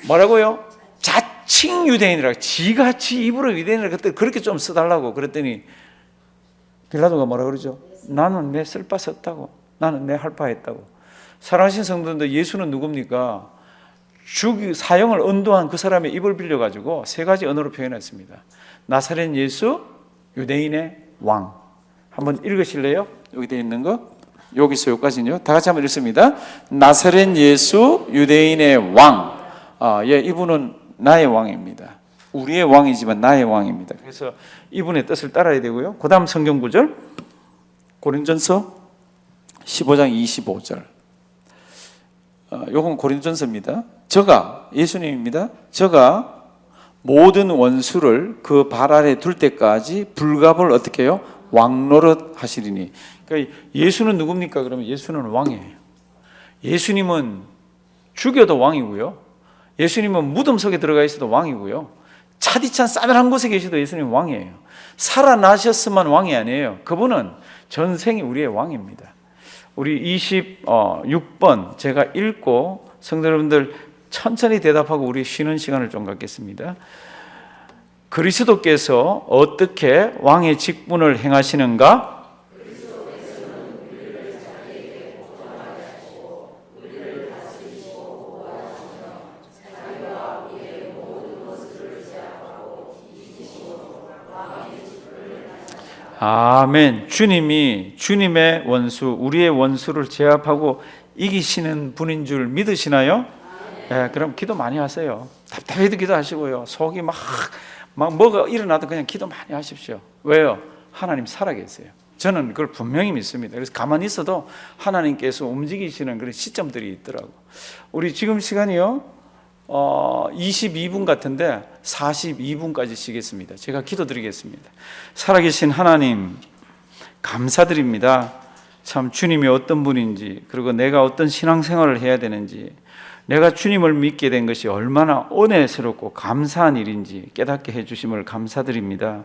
뭐라고요? 자칭 유대인이라, 지같이 입으로 유대인이라 그때 그렇게 좀 써달라고 그랬더니 빌라도가 뭐라 그러죠? 나는 내 쓸 바 썼다고. 나는 내 할 바 했다고. 사랑하신 성도들, 예수는 누굽니까? 사형을 언도한 그 사람의 입을 빌려가지고 세 가지 언어로 표현했습니다. 나사렛 예수 유대인의 왕. 한번 읽으실래요? 여기 되어 있는 거. 여기서 여기까지는요. 다 같이 한번 읽습니다. 나사렛 예수 유대인의 왕. 이분은 나의 왕입니다. 우리의 왕이지만 나의 왕입니다. 그래서 이분의 뜻을 따라야 되고요. 그 다음 성경 구절 고린전서 15장 25절. 요건 고린전서입니다. 저가, 예수님입니다. 저가 모든 원수를 그 발 아래 둘 때까지 불갑을 어떻게 해요? 왕노릇 하시리니. 그러니까 예수는 누굽니까? 그러면 예수는 왕이에요. 예수님은 죽여도 왕이고요. 예수님은 무덤 속에 들어가 있어도 왕이고요. 차디찬 싸늘한 곳에 계셔도 예수님은 왕이에요. 살아나셨으면 왕이 아니에요. 그분은 전생이 우리의 왕입니다. 우리 26번 제가 읽고 성도 여러분들 천천히 대답하고 우리 쉬는 시간을 좀 갖겠습니다. 그리스도께서 어떻게 왕의 직분을 행하시는가? 아멘. 주님이 주님의 원수, 우리의 원수를 제압하고 이기시는 분인 줄 믿으시나요? 네, 그럼 기도 많이 하세요. 답답해도 기도하시고요. 속이 막 뭐가 일어나도 그냥 기도 많이 하십시오. 왜요? 하나님 살아계세요. 저는 그걸 분명히 믿습니다. 그래서 가만히 있어도 하나님께서 움직이시는 그런 시점들이 있더라고. 우리 지금 시간이요 22분 같은데 42분까지 쉬겠습니다. 제가 기도드리겠습니다. 살아계신 하나님 감사드립니다. 참 주님이 어떤 분인지, 그리고 내가 어떤 신앙생활을 해야 되는지, 내가 주님을 믿게 된 것이 얼마나 은혜스럽고 감사한 일인지 깨닫게 해주심을 감사드립니다.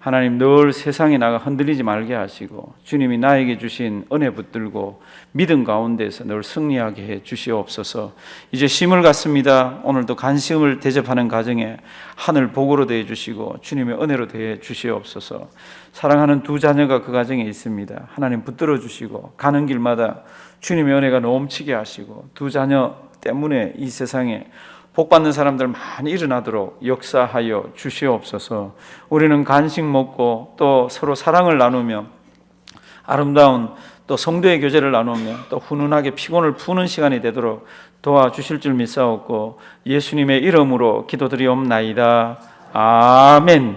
하나님, 늘 세상에 나가 흔들리지 말게 하시고 주님이 나에게 주신 은혜 붙들고 믿음 가운데서 늘 승리하게 해 주시옵소서. 이제 쉼을 갖습니다. 오늘도 간식을 대접하는 가정에 하늘 복으로 대해 주시고 주님의 은혜로 대해 주시옵소서. 사랑하는 두 자녀가 그 가정에 있습니다. 하나님 붙들어 주시고 가는 길마다 주님의 은혜가 넘치게 하시고 두 자녀 때문에 이 세상에 복받는 사람들 많이 일어나도록 역사하여 주시옵소서. 우리는 간식 먹고 또 서로 사랑을 나누며 아름다운 또 성도의 교제를 나누며 또 훈훈하게 피곤을 푸는 시간이 되도록 도와주실 줄 믿사옵고 예수님의 이름으로 기도드리옵나이다. 아멘.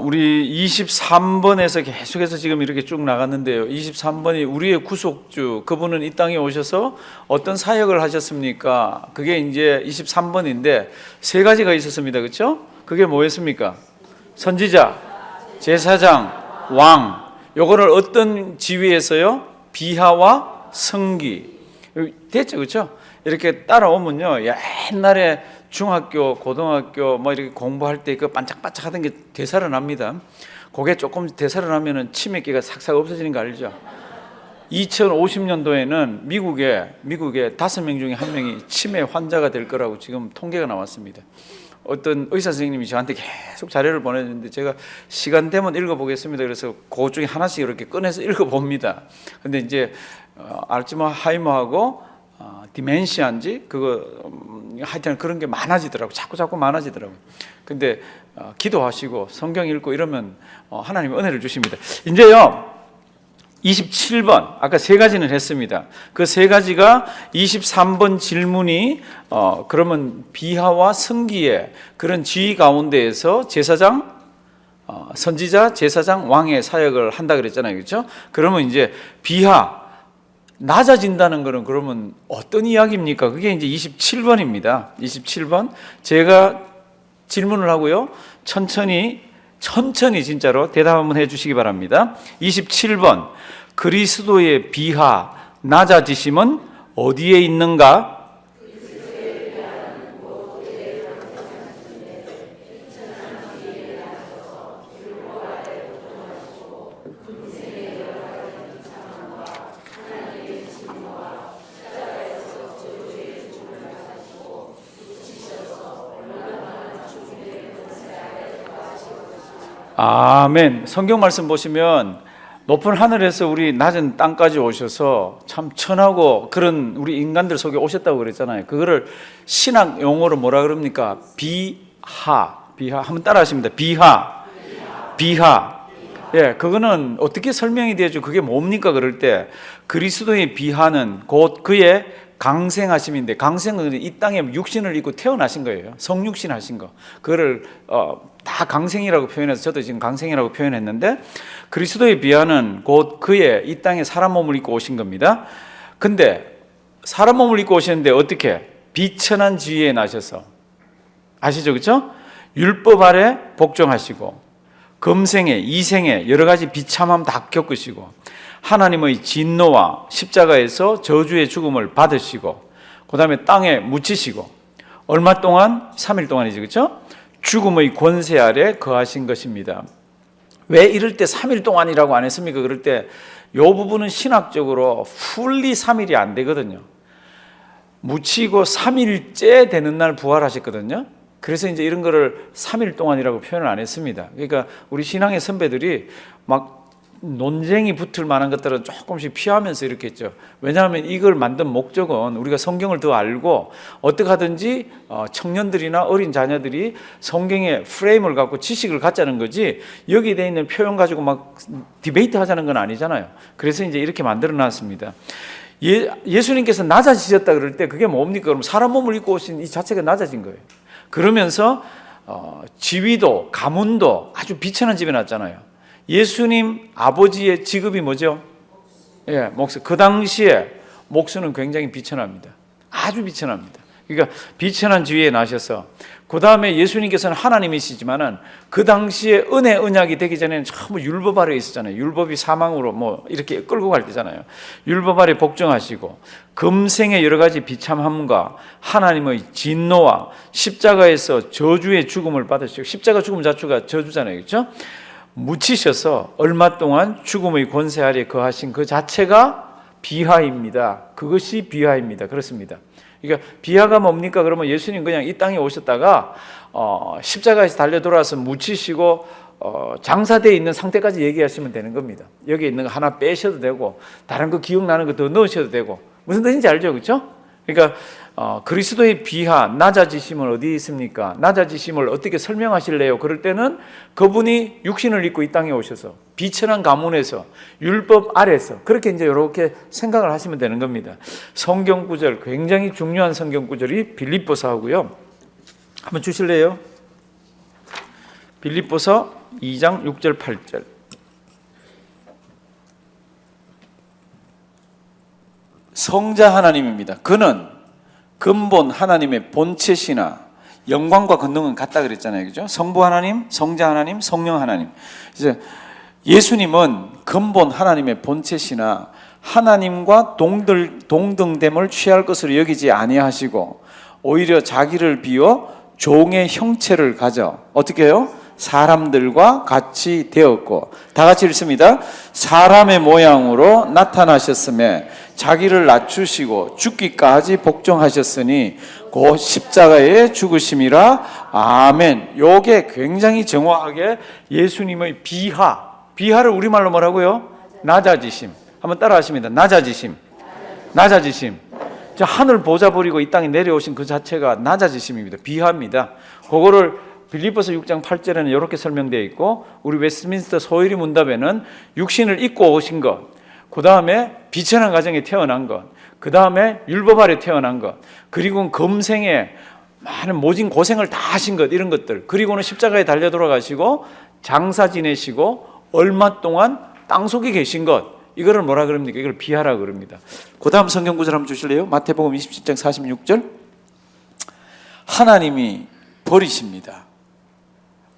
우리 23번에서 계속해서 지금 이렇게 쭉 나갔는데요. 23번이 우리의 구속주, 그분은 이 땅에 오셔서 어떤 사역을 하셨습니까? 그게 이제 23번인데 세 가지가 있었습니다. 그렇죠? 그게 뭐였습니까? 선지자, 제사장, 왕. 요거를 어떤 지위에서요? 비하와 성기. 됐죠? 그렇죠? 이렇게 따라오면요. 옛날에 중학교, 고등학교 뭐 이렇게 공부할 때 그 반짝반짝 하던 게 되살아납니다. 그게 조금 되살아나면은 치매기가 싹싹 없어지는 거 알죠? 2050년도에는 미국에 5명 중에 1명이 치매 환자가 될 거라고 지금 통계가 나왔습니다. 어떤 의사 선생님이 저한테 계속 자료를 보내주는데 제가 시간 되면 읽어보겠습니다. 그래서 그 중에 하나씩 이렇게 꺼내서 읽어봅니다. 근데 이제 알츠하이머하고 디멘시아인지 그거 하여튼 그런 게 많아지더라고. 자꾸 많아지더라고. 근데 기도하시고 성경 읽고 이러면 하나님이 은혜를 주십니다. 이제요 27번 아까 세 가지는 했습니다. 그 세 가지가 23번 질문이 그러면 비하와 성기의 그런 지위 가운데에서 제사장, 선지자, 제사장, 왕의 사역을 한다 그랬잖아요. 그렇죠? 그러면 이제 비하 낮아진다는 것은 그러면 어떤 이야기입니까? 그게 이제 27번입니다. 27번. 제가 질문을 하고요. 천천히 진짜로 대답 한번 해 주시기 바랍니다. 27번. 그리스도의 비하, 낮아지심은 어디에 있는가? 아멘. 성경 말씀 보시면 높은 하늘에서 우리 낮은 땅까지 오셔서 참 천하고 그런 우리 인간들 속에 오셨다고 그랬잖아요. 그거를 신학 용어로 뭐라 그럽니까? 비하. 한번 따라 하십니다. 비하. 예, 그거는 어떻게 설명이 되죠? 그게 뭡니까? 그럴 때 그리스도의 비하는 곧 그의 강생하심인데, 강생은 이 땅에 육신을 입고 태어나신 거예요. 성육신 하신 거. 그거를 다 강생이라고 표현해서 저도 지금 강생이라고 표현했는데, 그리스도의 비하는 곧 그의 이 땅에 사람 몸을 입고 오신 겁니다. 근데 사람 몸을 입고 오셨는데 어떻게? 비천한 지위에 나셔서, 아시죠? 그렇죠? 율법 아래 복종하시고 금생에 이생에 여러 가지 비참함 다 겪으시고 하나님의 진노와 십자가에서 저주의 죽음을 받으시고 그 다음에 땅에 묻히시고 얼마 동안? 3일 동안이죠. 그렇죠? 죽음의 권세 아래 거하신 것입니다. 왜 이럴 때 3일 동안이라고 안 했습니까? 그럴 때 이 부분은 신학적으로 풀리 3일이 안 되거든요. 묻히고 3일째 되는 날 부활하셨거든요. 그래서 이제 이런 거를 3일 동안이라고 표현을 안 했습니다. 그러니까 우리 신앙의 선배들이 막 논쟁이 붙을 만한 것들은 조금씩 피하면서 이렇게 했죠. 왜냐하면 이걸 만든 목적은 우리가 성경을 더 알고 어떻게 하든지 청년들이나 어린 자녀들이 성경의 프레임을 갖고 지식을 갖자는 거지, 여기에 돼 있는 표현 가지고 막 디베이트 하자는 건 아니잖아요. 그래서 이제 이렇게 만들어 놨습니다. 예수님께서 낮아지셨다 그럴 때 그게 뭡니까? 그럼 사람 몸을 입고 오신 이 자체가 낮아진 거예요. 그러면서 지위도 가문도 아주 비천한 집에 났잖아요. 예수님 아버지의 직업이 뭐죠? 예, 목수. 그 당시에 목수는 굉장히 비천합니다. 아주 비천합니다. 그러니까 비천한 지위에 나셔서, 그 다음에 예수님께서는 하나님이시지만은 그 당시에 은혜 언약이 되기 전에는 전부 율법 아래에 있었잖아요. 율법이 사망으로 뭐 이렇게 끌고 갈 때잖아요. 율법 아래 복종하시고 금생의 여러 가지 비참함과 하나님의 진노와 십자가에서 저주의 죽음을 받으시고, 십자가 죽음 자체가 저주잖아요, 그렇죠? 묻히셔서 얼마 동안 죽음의 권세 아래 거하신 그 자체가 비하입니다. 그것이 비하입니다. 그렇습니다. 그러니까 비하가 뭡니까? 그러면 예수님 그냥 이 땅에 오셨다가 십자가에서 달려 돌아와서 묻히시고 장사되어 있는 상태까지 얘기하시면 되는 겁니다. 여기 있는 거 하나 빼셔도 되고 다른 거 기억나는 거 더 넣으셔도 되고, 무슨 뜻인지 알죠? 그렇죠? 그러니까 그리스도의 비하, 낮아지심은 어디에 있습니까? 낮아지심을 어떻게 설명하실래요? 그럴 때는 그분이 육신을 입고 이 땅에 오셔서 비천한 가문에서 율법 아래서, 그렇게 이제 이렇게 생각을 하시면 되는 겁니다. 성경 구절, 굉장히 중요한 성경 구절이 빌립보서하고요. 한번 주실래요? 빌립보서 2장 6절 8절. 성자 하나님입니다. 그는 근본 하나님의 본체시나 영광과 권능은 같다 그랬잖아요, 그죠? 성부 하나님, 성자 하나님, 성령 하나님. 이제 예수님은 근본 하나님의 본체시나 하나님과 동등됨을 취할 것으로 여기지 아니하시고 오히려 자기를 비워 종의 형체를 가져 어떻게 해요? 사람들과 같이 되었고, 다 같이 읽습니다. 사람의 모양으로 나타나셨으며 자기를 낮추시고 죽기까지 복종하셨으니 곧 십자가에 죽으심이라. 아멘. 요게 굉장히 정확하게 예수님의 비하를 우리말로 뭐라고요? 낮아지심. 한번 따라 하십니다. 낮아지심. 자, 하늘 보좌 버리고 이 땅에 내려오신 그 자체가 낮아지심입니다. 비하입니다. 그거를 빌립보서 6장 8절에는 이렇게 설명되어 있고, 우리 웨스트민스터 소유리 문답에는 육신을 입고 오신 것, 그 다음에 비천한 가정에 태어난 것, 그 다음에 율법 아래 태어난 것, 그리고 금생에 많은 모진 고생을 다 하신 것, 이런 것들, 그리고는 십자가에 달려 돌아가시고 장사 지내시고 얼마 동안 땅속에 계신 것, 이거를 뭐라 그럽니까? 이걸 비하라 그럽니다. 그 다음 성경 구절 한번 주실래요? 마태복음 27장 46절. 하나님이 버리십니다.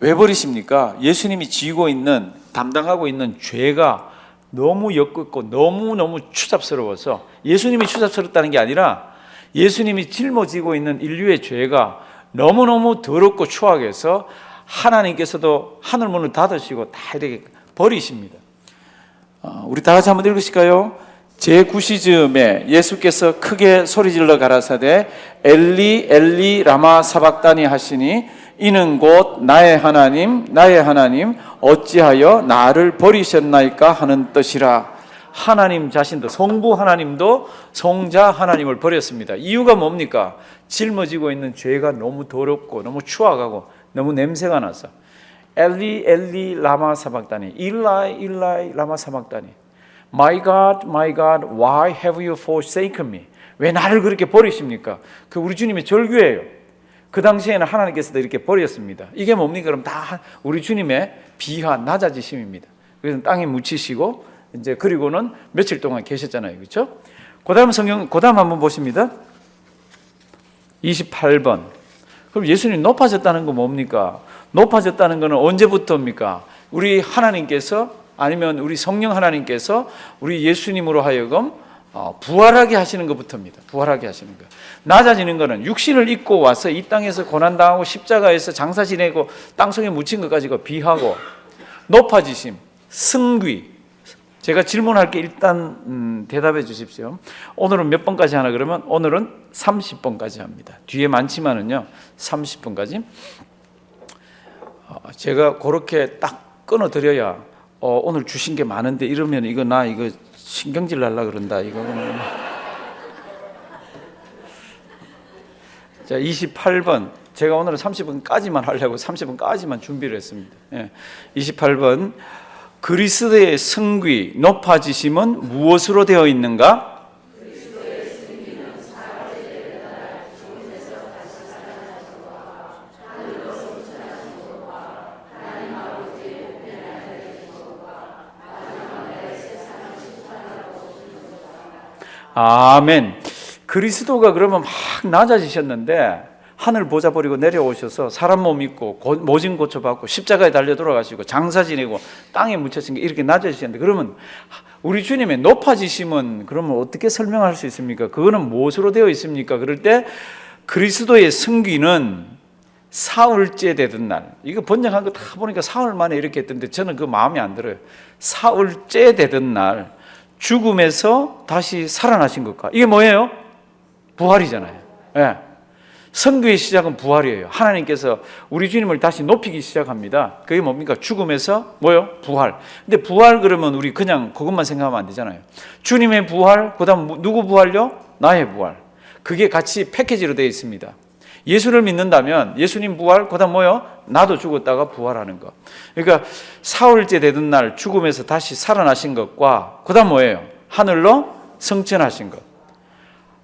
왜 버리십니까? 예수님이 지고 있는, 담당하고 있는 죄가 너무 역겹고 너무너무 추잡스러워서, 예수님이 추잡스럽다는 게 아니라 예수님이 짊어지고 있는 인류의 죄가 너무너무 더럽고 추악해서 하나님께서도 하늘문을 닫으시고 다 이렇게 버리십니다. 우리 다 같이 한번 읽으실까요? 제9시쯤에 예수께서 크게 소리질러 가라사대 엘리 엘리 라마 사박다니 하시니 이는 곧 나의 하나님 어찌하여 나를 버리셨나이까 하는 뜻이라. 하나님 자신도, 성부 하나님도 성자 하나님을 버렸습니다. 이유가 뭡니까? 짊어지고 있는 죄가 너무 더럽고 너무 추악하고 너무 냄새가 나서. 엘리 엘리 라마 사박다니, 일라이 라마 사박다니, My God, why have you forsaken me? 왜 나를 그렇게 버리십니까? 그 우리 주님의 절규예요. 그 당시에는 하나님께서도 이렇게 버렸습니다. 이게 뭡니까? 그럼 다 우리 주님의 비하, 낮아지심입니다. 그래서 땅에 묻히시고 이제 그리고는 며칠 동안 계셨잖아요, 그렇죠? 그다음 성경, 그다음 한번 보십니다. 28번. 그럼 예수님 높아졌다는 건 뭡니까? 높아졌다는 것은 언제부터입니까? 우리 하나님께서, 아니면 우리 성령 하나님께서 우리 예수님으로 하여금 부활하게 하시는 것부터입니다. 부활하게 하시는 것. 낮아지는 것은 육신을 입고 와서 이 땅에서 고난당하고 십자가에서 장사 지내고 땅속에 묻힌 것까지가 비하고, 높아지심, 승귀. 제가 질문할게 일단 대답해 주십시오. 오늘은 몇 번까지 하나 그러면 오늘은 30번까지 합니다. 뒤에 많지만은요 30번까지. 제가 그렇게 딱 끊어드려야 오늘 주신 게 많은데 이러면 이거 나 이거 신경질 날라 그런다 이거는. 자, 28번. 제가 오늘은 30분까지만 하려고 30분까지만 준비를 했습니다. 28번. 그리스도의 승귀 높아지심은 무엇으로 되어 있는가? 아멘. 그리스도가 그러면 막 낮아지셨는데 하늘 보좌 버리고 내려오셔서 사람 몸 입고 모진 고쳐받고 십자가에 달려 돌아가시고 장사 지내고 땅에 묻혀진 게 이렇게 낮아지셨는데, 그러면 우리 주님의 높아지심은 그러면 어떻게 설명할 수 있습니까? 그거는 무엇으로 되어 있습니까? 그럴 때 그리스도의 승귀는 사흘째 되던 날, 이거 번역한 거 다 보니까 사흘 만에 이렇게 했던데 저는 그 마음에 안 들어요. 사흘째 되던 날 죽음에서 다시 살아나신 것과, 이게 뭐예요? 부활이잖아요. 예. 선교의 시작은 부활이에요. 하나님께서 우리 주님을 다시 높이기 시작합니다. 그게 뭡니까? 죽음에서 뭐요? 부활. 근데 부활 그러면 우리 그냥 그것만 생각하면 안 되잖아요. 주님의 부활, 그 다음 누구 부활요? 나의 부활. 그게 같이 패키지로 되어 있습니다. 예수를 믿는다면 예수님 부활, 그 다음 뭐요? 나도 죽었다가 부활하는 것. 그러니까 사흘째 되던 날 죽음에서 다시 살아나신 것과 그 다음 뭐예요? 하늘로 승천하신 것.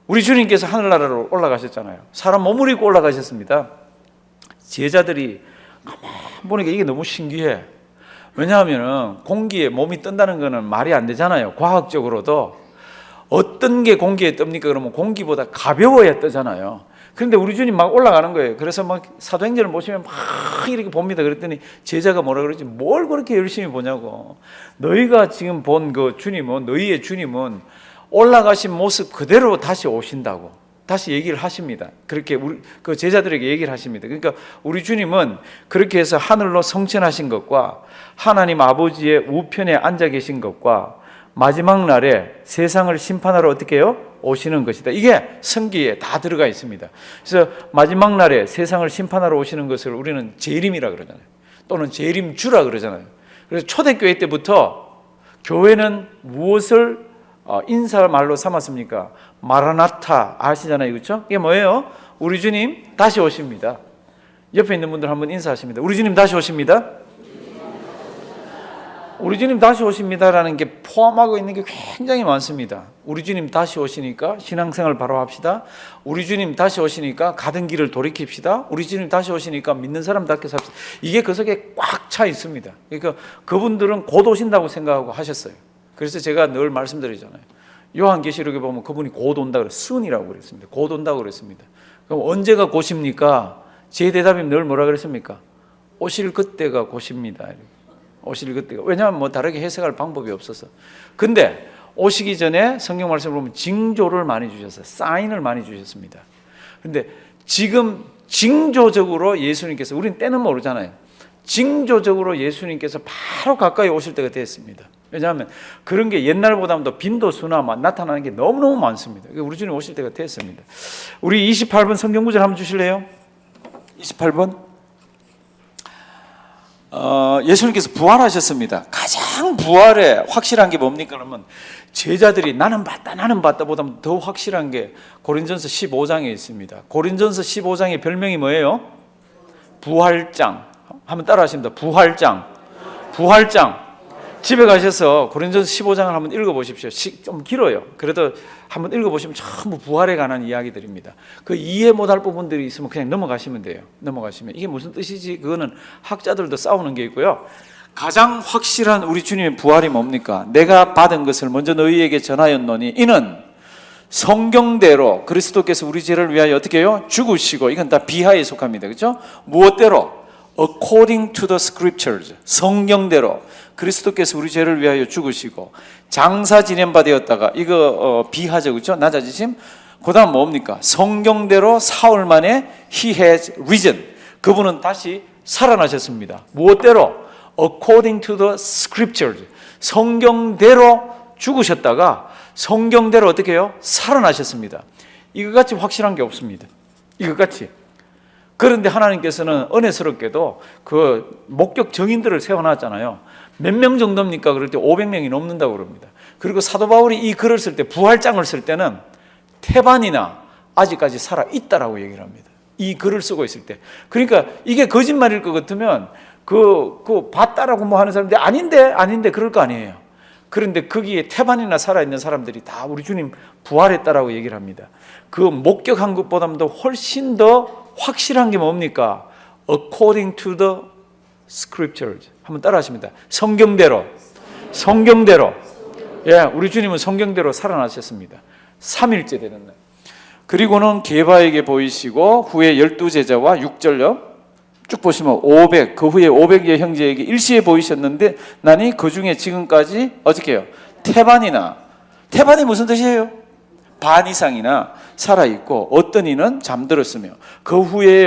우리 주님께서 하늘나라로 올라가셨잖아요. 사람 몸을 입고 올라가셨습니다. 제자들이 가만 보니까 이게 너무 신기해. 왜냐하면 공기에 몸이 뜬다는 것은 말이 안 되잖아요. 과학적으로도. 어떤 게 공기에 뜹니까? 그러면 공기보다 가벼워야 뜨잖아요. 그런데 우리 주님 막 올라가는 거예요. 그래서 막 사도행전을 보시면 막 이렇게 봅니다. 그랬더니 제자가 뭐라 그러지? 뭘 그렇게 열심히 보냐고. 너희가 지금 본 그 주님은, 너희의 주님은 올라가신 모습 그대로 다시 오신다고 다시 얘기를 하십니다. 그렇게 우리 그 제자들에게 얘기를 하십니다. 그러니까 우리 주님은 그렇게 해서 하늘로 성천하신 것과 하나님 아버지의 우편에 앉아 계신 것과 마지막 날에 세상을 심판하러 어떻게 해요? 오시는 것이다. 이게 성기에 다 들어가 있습니다. 그래서 마지막 날에 세상을 심판하러 오시는 것을 우리는 재림이라 그러잖아요. 또는 재림주라 그러잖아요. 그래서 초대교회 때부터 교회는 무엇을 인사말로 삼았습니까? 마라나타 아시잖아요, 그렇죠? 이게 뭐예요? 우리 주님 다시 오십니다. 옆에 있는 분들 한번 인사하십니다. 우리 주님 다시 오십니다. 우리 주님 다시 오십니다라는 게 포함하고 있는 게 굉장히 많습니다. 우리 주님 다시 오시니까 신앙생활 바로 합시다. 우리 주님 다시 오시니까 가던 길을 돌이킵시다. 우리 주님 다시 오시니까 믿는 사람답게 삽시다. 이게 그 속에 꽉 차 있습니다. 그러니까 그분들은 곧 오신다고 생각하고 하셨어요. 그래서 제가 늘 말씀드리잖아요. 요한계시록에 보면 그분이 곧 온다고 그랬어요. soon이라고 그랬습니다. 곧 온다고 그랬습니다. 그럼 언제가 곧입니까? 제 대답이 늘 뭐라 그랬습니까? 오실 그때가 곧입니다. 오실 그때가. 왜냐하면 뭐 다르게 해석할 방법이 없어서. 근데 오시기 전에 성경 말씀을 보면 징조를 많이 주셨어요. 사인을 많이 주셨습니다. 근데 지금 징조적으로 예수님께서, 우리는 때는 모르잖아요. 징조적으로 예수님께서 바로 가까이 오실 때가 됐습니다. 왜냐하면 그런 게 옛날보다도 빈도수나 나타나는 게 너무너무 많습니다. 우리 주님 오실 때가 됐습니다. 우리 28번 성경 구절 한번 주실래요? 28번. 예수님께서 부활하셨습니다. 가장 부활에 확실한 게 뭡니까? 그러면 제자들이 나는 봤다 보다 더 확실한 게 고린전서 15장에 있습니다. 고린전서 15장의 별명이 뭐예요? 부활장. 한번 따라 하십니다. 부활장. 집에 가셔서 고린전서 15장을 한번 읽어보십시오. 좀 길어요. 그래도 한번 읽어보시면 전부 부활에 관한 이야기들입니다. 그 이해 못할 부분들이 있으면 그냥 넘어가시면 돼요. 넘어가시면 이게 무슨 뜻이지? 그거는 학자들도 싸우는 게 있고요. 가장 확실한 우리 주님의 부활이 뭡니까? 내가 받은 것을 먼저 너희에게 전하였노니 이는 성경대로 그리스도께서 우리 죄를 위하여 어떻게 해요? 죽으시고, 이건 다 비하에 속합니다. 그렇죠? 무엇대로? According to the scriptures. 성경대로 그리스도께서 우리 죄를 위하여 죽으시고 장사 지낸 바 되었다가, 이거 비하죠, 그렇죠? 낮아지심. 그 다음 뭡니까? 성경대로 사흘 만에 He has risen. 그분은 다시 살아나셨습니다. 무엇대로? According to the scriptures. 성경대로 죽으셨다가 성경대로 어떻게 해요? 살아나셨습니다. 이거같이 확실한 게 없습니다. 이거같이. 그런데 하나님께서는 은혜스럽게도 그 목격 정인들을 세워놨잖아요. 몇 명 정도입니까? 그럴 때 500명이 넘는다고 그럽니다. 그리고 사도 바울이 이 글을 쓸 때, 부활장을 쓸 때는 태반이나 아직까지 살아있다라고 얘기를 합니다. 이 글을 쓰고 있을 때. 그러니까 이게 거짓말일 것 같으면 봤다라고 뭐 하는 사람들이 아닌데 그럴 거 아니에요. 그런데 거기에 태반이나 살아있는 사람들이 다 우리 주님 부활했다라고 얘기를 합니다. 그 목격한 것보다도 훨씬 더 확실한 게 뭡니까? According to the scriptures. 한번 따라 하십니다. 성경대로. 예, 우리 주님은 성경대로 살아나셨습니다. 3일째 되는 날. 그리고는 게바에게 보이시고 후에 12제자와 6절요. 쭉 보시면 500, 그 후에 500의 형제에게 일시에 보이셨는데 나니 그 중에 지금까지 어떻게 해요? 태반이 무슨 뜻이에요? 반 이상이나 살아있고 어떤 이는 잠들었으며 그 후에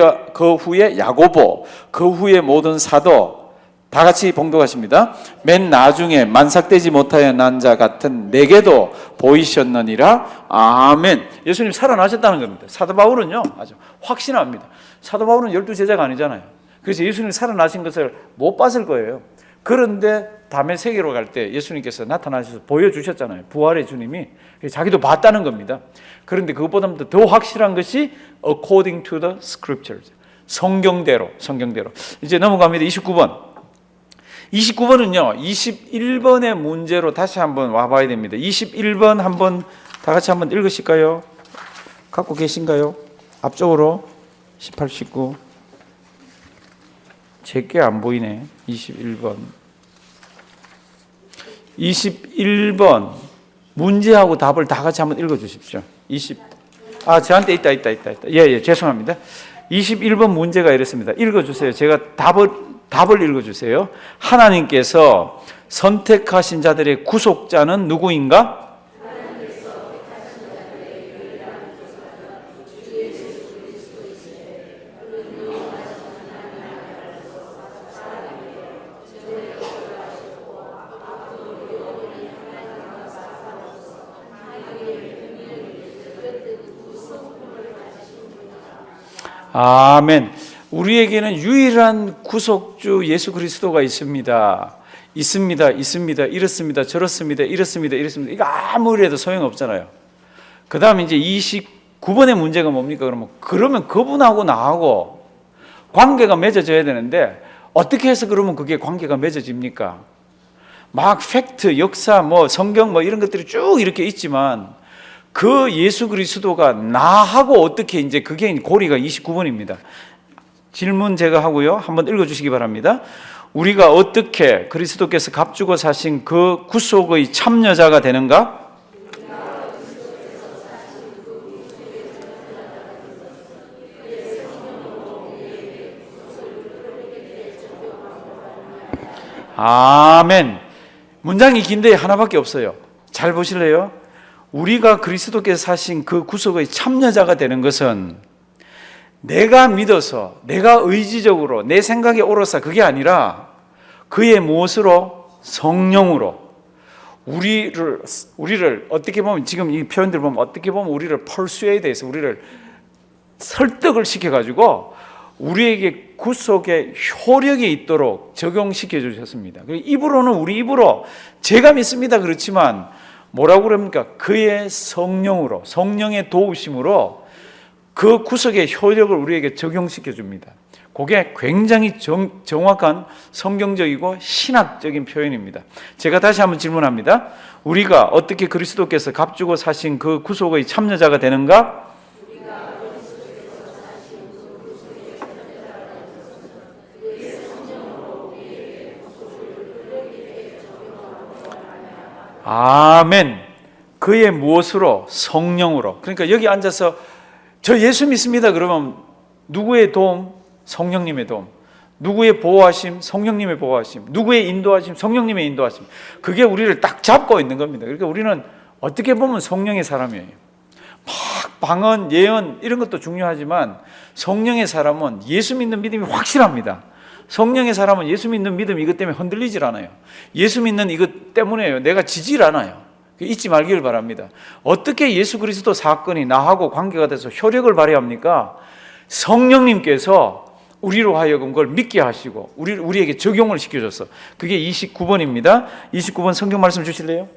야고보, 그 후에 모든 사도 다 같이 봉독하십니다. 맨 나중에 만삭되지 못하여 난 자 같은 내게도 보이셨느니라. 아멘. 예수님 살아나셨다는 겁니다. 사도 바울은요 아주 확신합니다. 사도 바울은 12제자가 아니잖아요. 그래서 예수님 살아나신 것을 못 봤을 거예요. 그런데 다음에 세계로 갈 때 예수님께서 나타나셔서 보여주셨잖아요. 부활의 주님이. 자기도 봤다는 겁니다. 그런데 그것보다 더 확실한 것이 according to the scriptures. 성경대로. 이제 넘어갑니다. 29번은요 21번의 문제로 다시 한번 와봐야 됩니다. 21번 한번 다 같이 한번 읽으실까요? 갖고 계신가요? 앞쪽으로 18, 19. 제게 안 보이네. 21번 문제하고 답을 다 같이 한번 읽어주십시오. 저한테 있다. 예, 죄송합니다. 21번 문제가 이렇습니다. 읽어주세요. 제가 답을 읽어주세요. 하나님께서 선택하신 자들의 구속자는 누구인가? 아멘. 우리에게는 유일한 구속주 예수 그리스도가 있습니다. 이렇습니다. 저렇습니다. 이렇습니다. 이거 아무리 해도 소용없잖아요. 그 다음에 이제 29번의 문제가 뭡니까? 그러면 그분하고 나하고 관계가 맺어져야 되는데 어떻게 해서 그러면 그게 관계가 맺어집니까? 막 팩트, 역사, 성경 이런 것들이 쭉 이렇게 있지만 그 예수 그리스도가 나하고 어떻게 이제 그게 고리가 29번입니다. 질문 제가 하고요. 한번 읽어주시기 바랍니다. 우리가 어떻게 그리스도께서 값주고 사신 그 구속의 참여자가 되는가? 아멘. 문장이 긴데 하나밖에 없어요. 잘 보실래요? 우리가 그리스도께서 사신 그 구속의 참여자가 되는 것은 내가 믿어서 내가 의지적으로 내 생각에 옳아서 그게 아니라 그의 무엇으로? 성령으로 우리를 어떻게 보면 지금 이 표현들 보면 어떻게 보면 우리를 persuade해서 우리를 설득을 시켜가지고 우리에게 구속의 효력이 있도록 적용시켜 주셨습니다. 입으로는 우리 입으로 제가 믿습니다 그렇지만 뭐라고 그럽니까? 그의 성령으로, 성령의 도우심으로 그 구속의 효력을 우리에게 적용시켜 줍니다. 그게 굉장히 정확한 성경적이고 신학적인 표현입니다. 제가 다시 한번 질문합니다. 우리가 어떻게 그리스도께서 값주고 사신 그 구속의 참여자가 되는가? 아멘. 그의 무엇으로? 성령으로. 그러니까 여기 앉아서 저 예수 믿습니다 그러면 누구의 도움? 성령님의 도움. 누구의 보호하심? 성령님의 보호하심. 누구의 인도하심? 성령님의 인도하심. 그게 우리를 딱 잡고 있는 겁니다. 그러니까 우리는 어떻게 보면 성령의 사람이에요. 막 방언, 예언 이런 것도 중요하지만 성령의 사람은 예수 믿는 믿음이 확실합니다. 성령의 사람은 예수 믿는 믿음이 이것 때문에 흔들리질 않아요. 예수 믿는 이것 때문에 내가 지질 않아요. 잊지 말기를 바랍니다. 어떻게 예수 그리스도 사건이 나하고 관계가 돼서 효력을 발휘합니까? 성령님께서 우리로 하여금 그걸 믿게 하시고 우리에게 적용을 시켜줬어. 그게 29번입니다. 29번 성경 말씀 주실래요?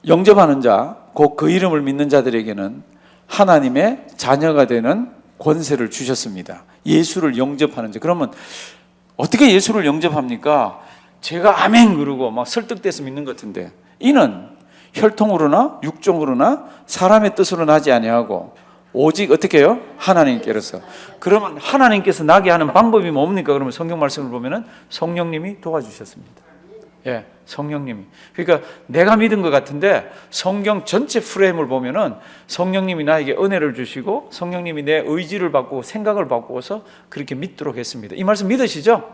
영접하는 자, 곧 그 이름을 믿는 자들에게는 하나님의 자녀가 되는 권세를 주셨습니다. 예수를 영접하는 자. 그러면 어떻게 예수를 영접합니까? 제가 아멘 그러고 막 설득돼서 믿는 것 같은데, 이는 혈통으로나 육종으로나 사람의 뜻으로는 하지 아니하고 오직 어떻게 해요? 하나님께로서. 그러면 하나님께서 나게 하는 방법이 뭡니까? 그러면 성경 말씀을 보면은 성령님이 도와주셨습니다. 예, 성령님이. 그러니까 내가 믿은 것 같은데 성경 전체 프레임을 보면은 성령님이 나에게 은혜를 주시고 성령님이 내 의지를 바꾸고 생각을 바꾸어서 그렇게 믿도록 했습니다. 이 말씀 믿으시죠?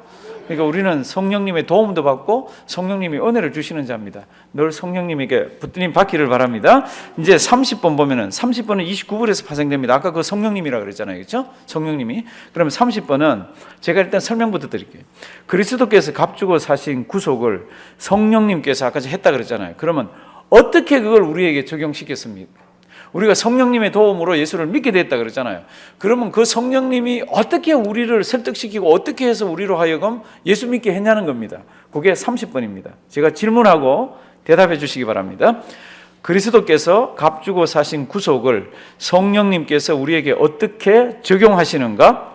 그러니까 우리는 성령님의 도움도 받고 성령님이 은혜를 주시는 자입니다. 늘 성령님에게 붙들림 받기를 바랍니다. 이제 30번 보면은 30번은 29절에서 파생됩니다. 아까 그 성령님이라 그랬잖아요. 그렇죠? 성령님이. 그러면 30번은 제가 일단 설명부터 드릴게요. 그리스도께서 값주고 사신 구속을 성령님께서 아까 했다 그랬잖아요. 그러면 어떻게 그걸 우리에게 적용시켰습니까? 우리가 성령님의 도움으로 예수를 믿게 됐다 그랬잖아요. 그러면 그 성령님이 어떻게 우리를 설득시키고 어떻게 해서 우리로 하여금 예수 믿게 했냐는 겁니다. 그게 30번입니다. 제가 질문하고 대답해 주시기 바랍니다. 그리스도께서 값주고 사신 구속을 성령님께서 우리에게 어떻게 적용하시는가?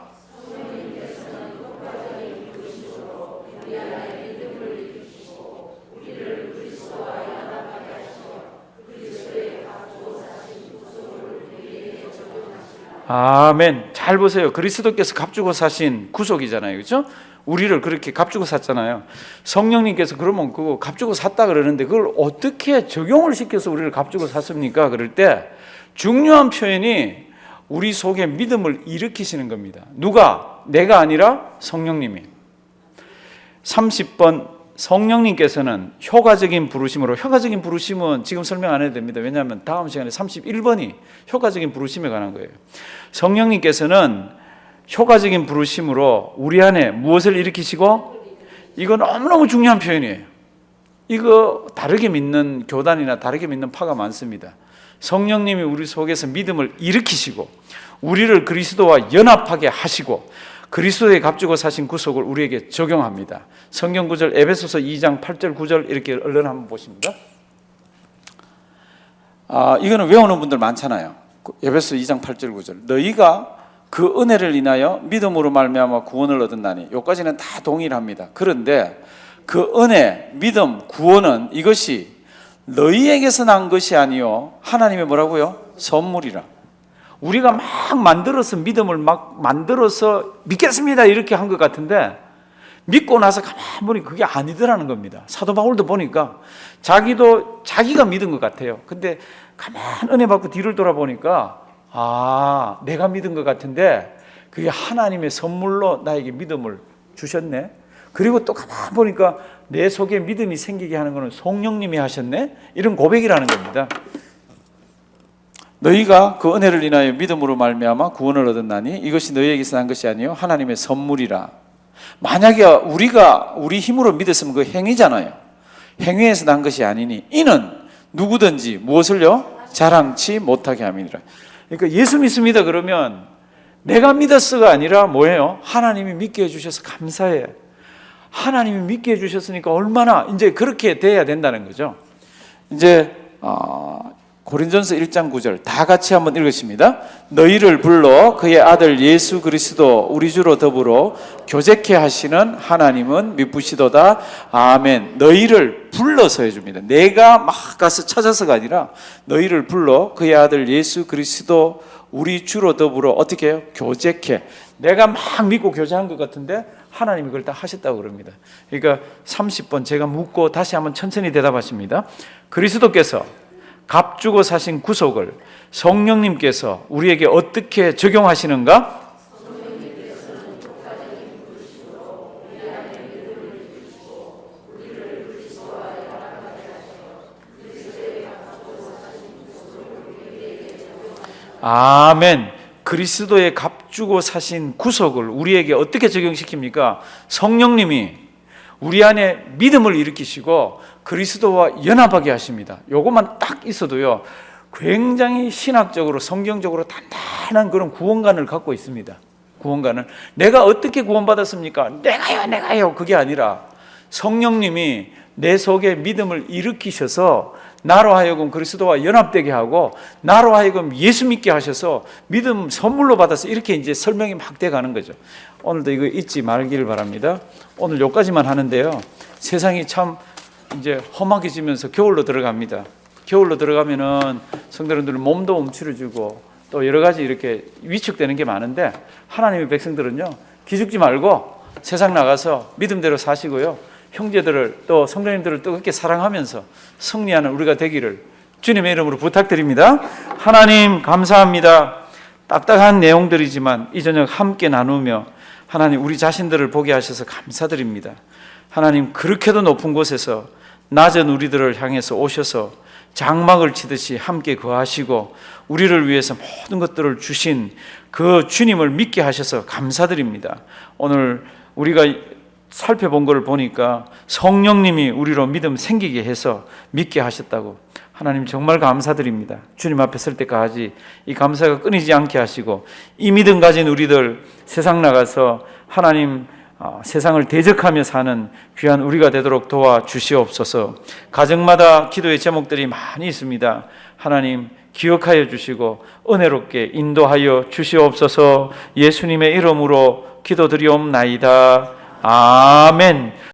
아멘. 잘 보세요. 그리스도께서 값주고 사신 구속이잖아요. 그렇죠? 우리를 그렇게 값주고 샀잖아요. 성령님께서 그러면 그거 값주고 샀다 그러는데 그걸 어떻게 적용을 시켜서 우리를 값주고 샀습니까? 그럴 때 중요한 표현이 우리 속에 믿음을 일으키시는 겁니다. 누가? 내가 아니라 성령님이. 30번 성령님께서는 효과적인 부르심으로, 효과적인 부르심은 지금 설명 안 해도 됩니다. 왜냐하면 다음 시간에 31번이 효과적인 부르심에 관한 거예요. 성령님께서는 효과적인 부르심으로 우리 안에 무엇을 일으키시고, 이거 너무너무 중요한 표현이에요. 이거 다르게 믿는 교단이나 다르게 믿는 파가 많습니다. 성령님이 우리 속에서 믿음을 일으키시고 우리를 그리스도와 연합하게 하시고 그리스도의 값주고 사신 구속을 우리에게 적용합니다. 성경 구절 에베소서 2장 8절 9절 이렇게 얼른 한번 보십니다. 이거는 외우는 분들 많잖아요. 에베소 2장 8절 9절. 너희가 그 은혜를 인하여 믿음으로 말미암아 구원을 얻었나니. 여기까지는 다 동일합니다. 그런데 그 은혜, 믿음, 구원은 이것이 너희에게서 난 것이 아니요 하나님의 뭐라고요? 선물이라. 우리가 막 만들어서 믿음을 막 만들어서 믿겠습니다 이렇게 한 것 같은데 믿고 나서 가만히 보니 그게 아니더라는 겁니다. 사도 바울도 보니까 자기가 믿은 것 같아요. 근데 가만히 은혜 받고 뒤를 돌아보니까 내가 믿은 것 같은데 그게 하나님의 선물로 나에게 믿음을 주셨네. 그리고 또 가만히 보니까 내 속에 믿음이 생기게 하는 것은 성령님이 하셨네. 이런 고백이라는 겁니다. 너희가 그 은혜를 인하여 믿음으로 말미암아 구원을 얻었나니 이것이 너희에게서 난 것이 아니요 하나님의 선물이라. 만약에 우리가 우리 힘으로 믿었으면 그 행위잖아요. 행위에서 난 것이 아니니 이는 누구든지 무엇을요? 자랑치 못하게 함이니라. 그러니까 예수 믿습니다 그러면 내가 믿었어가 아니라 뭐예요? 하나님이 믿게 해주셔서 감사해. 하나님이 믿게 해주셨으니까 얼마나 이제 그렇게 돼야 된다는 거죠. 이제 고린전서 1장 9절 다 같이 한번 읽으십니다. 너희를 불러 그의 아들 예수 그리스도 우리 주로 더불어 교제케 하시는 하나님은 미쁘시도다. 아멘. 너희를 불러서 해줍니다. 내가 막 가서 찾아서가 아니라 너희를 불러 그의 아들 예수 그리스도 우리 주로 더불어 어떻게 해요? 교제케. 내가 막 믿고 교제한 것 같은데 하나님이 그걸 다 하셨다고 그럽니다. 그러니까 30번 제가 묻고 다시 한번 천천히 대답하십니다. 그리스도께서 값주고 사신 구속을 성령님께서 우리에게 어떻게 적용하시는가? 아멘. 그리스도의 값주고 사신 구속을 우리에게 어떻게 적용시킵니까? 성령님이 우리 안에 믿음을 일으키시고 그리스도와 연합하게 하십니다. 요것만 딱 있어도요, 굉장히 신학적으로 성경적으로 단단한 그런 구원관을 갖고 있습니다. 구원관을. 내가 어떻게 구원받았습니까? 내가요. 그게 아니라 성령님이 내 속에 믿음을 일으키셔서 나로 하여금 그리스도와 연합되게 하고 나로 하여금 예수 믿게 하셔서 믿음 선물로 받아서 이렇게 이제 설명이 막 돼 가는 거죠. 오늘도 이거 잊지 말기를 바랍니다. 오늘 여기까지만 하는데요, 세상이 참 이제 험악해지면서 겨울로 들어갑니다. 겨울로 들어가면은 성도님들은 몸도 움츠러지고 또 여러 가지 이렇게 위축되는 게 많은데, 하나님의 백성들은요, 기죽지 말고 세상 나가서 믿음대로 사시고요, 형제들을 또 성도님들을 뜨겁게 사랑하면서 승리하는 우리가 되기를 주님의 이름으로 부탁드립니다. 하나님 감사합니다. 딱딱한 내용들이지만 이 저녁 함께 나누며 하나님 우리 자신들을 보게 하셔서 감사드립니다. 하나님, 그렇게도 높은 곳에서 낮은 우리들을 향해서 오셔서 장막을 치듯이 함께 거하시고 우리를 위해서 모든 것들을 주신 그 주님을 믿게 하셔서 감사드립니다. 오늘 우리가 살펴본 것을 보니까 성령님이 우리로 믿음 생기게 해서 믿게 하셨다고. 하나님 정말 감사드립니다. 주님 앞에 설 때까지 이 감사가 끊이지 않게 하시고 이 믿음 가진 우리들 세상 나가서 하나님 세상을 대적하며 사는 귀한 우리가 되도록 도와주시옵소서. 가정마다 기도의 제목들이 많이 있습니다. 하나님 기억하여 주시고 은혜롭게 인도하여 주시옵소서. 예수님의 이름으로 기도드리옵나이다. 아멘.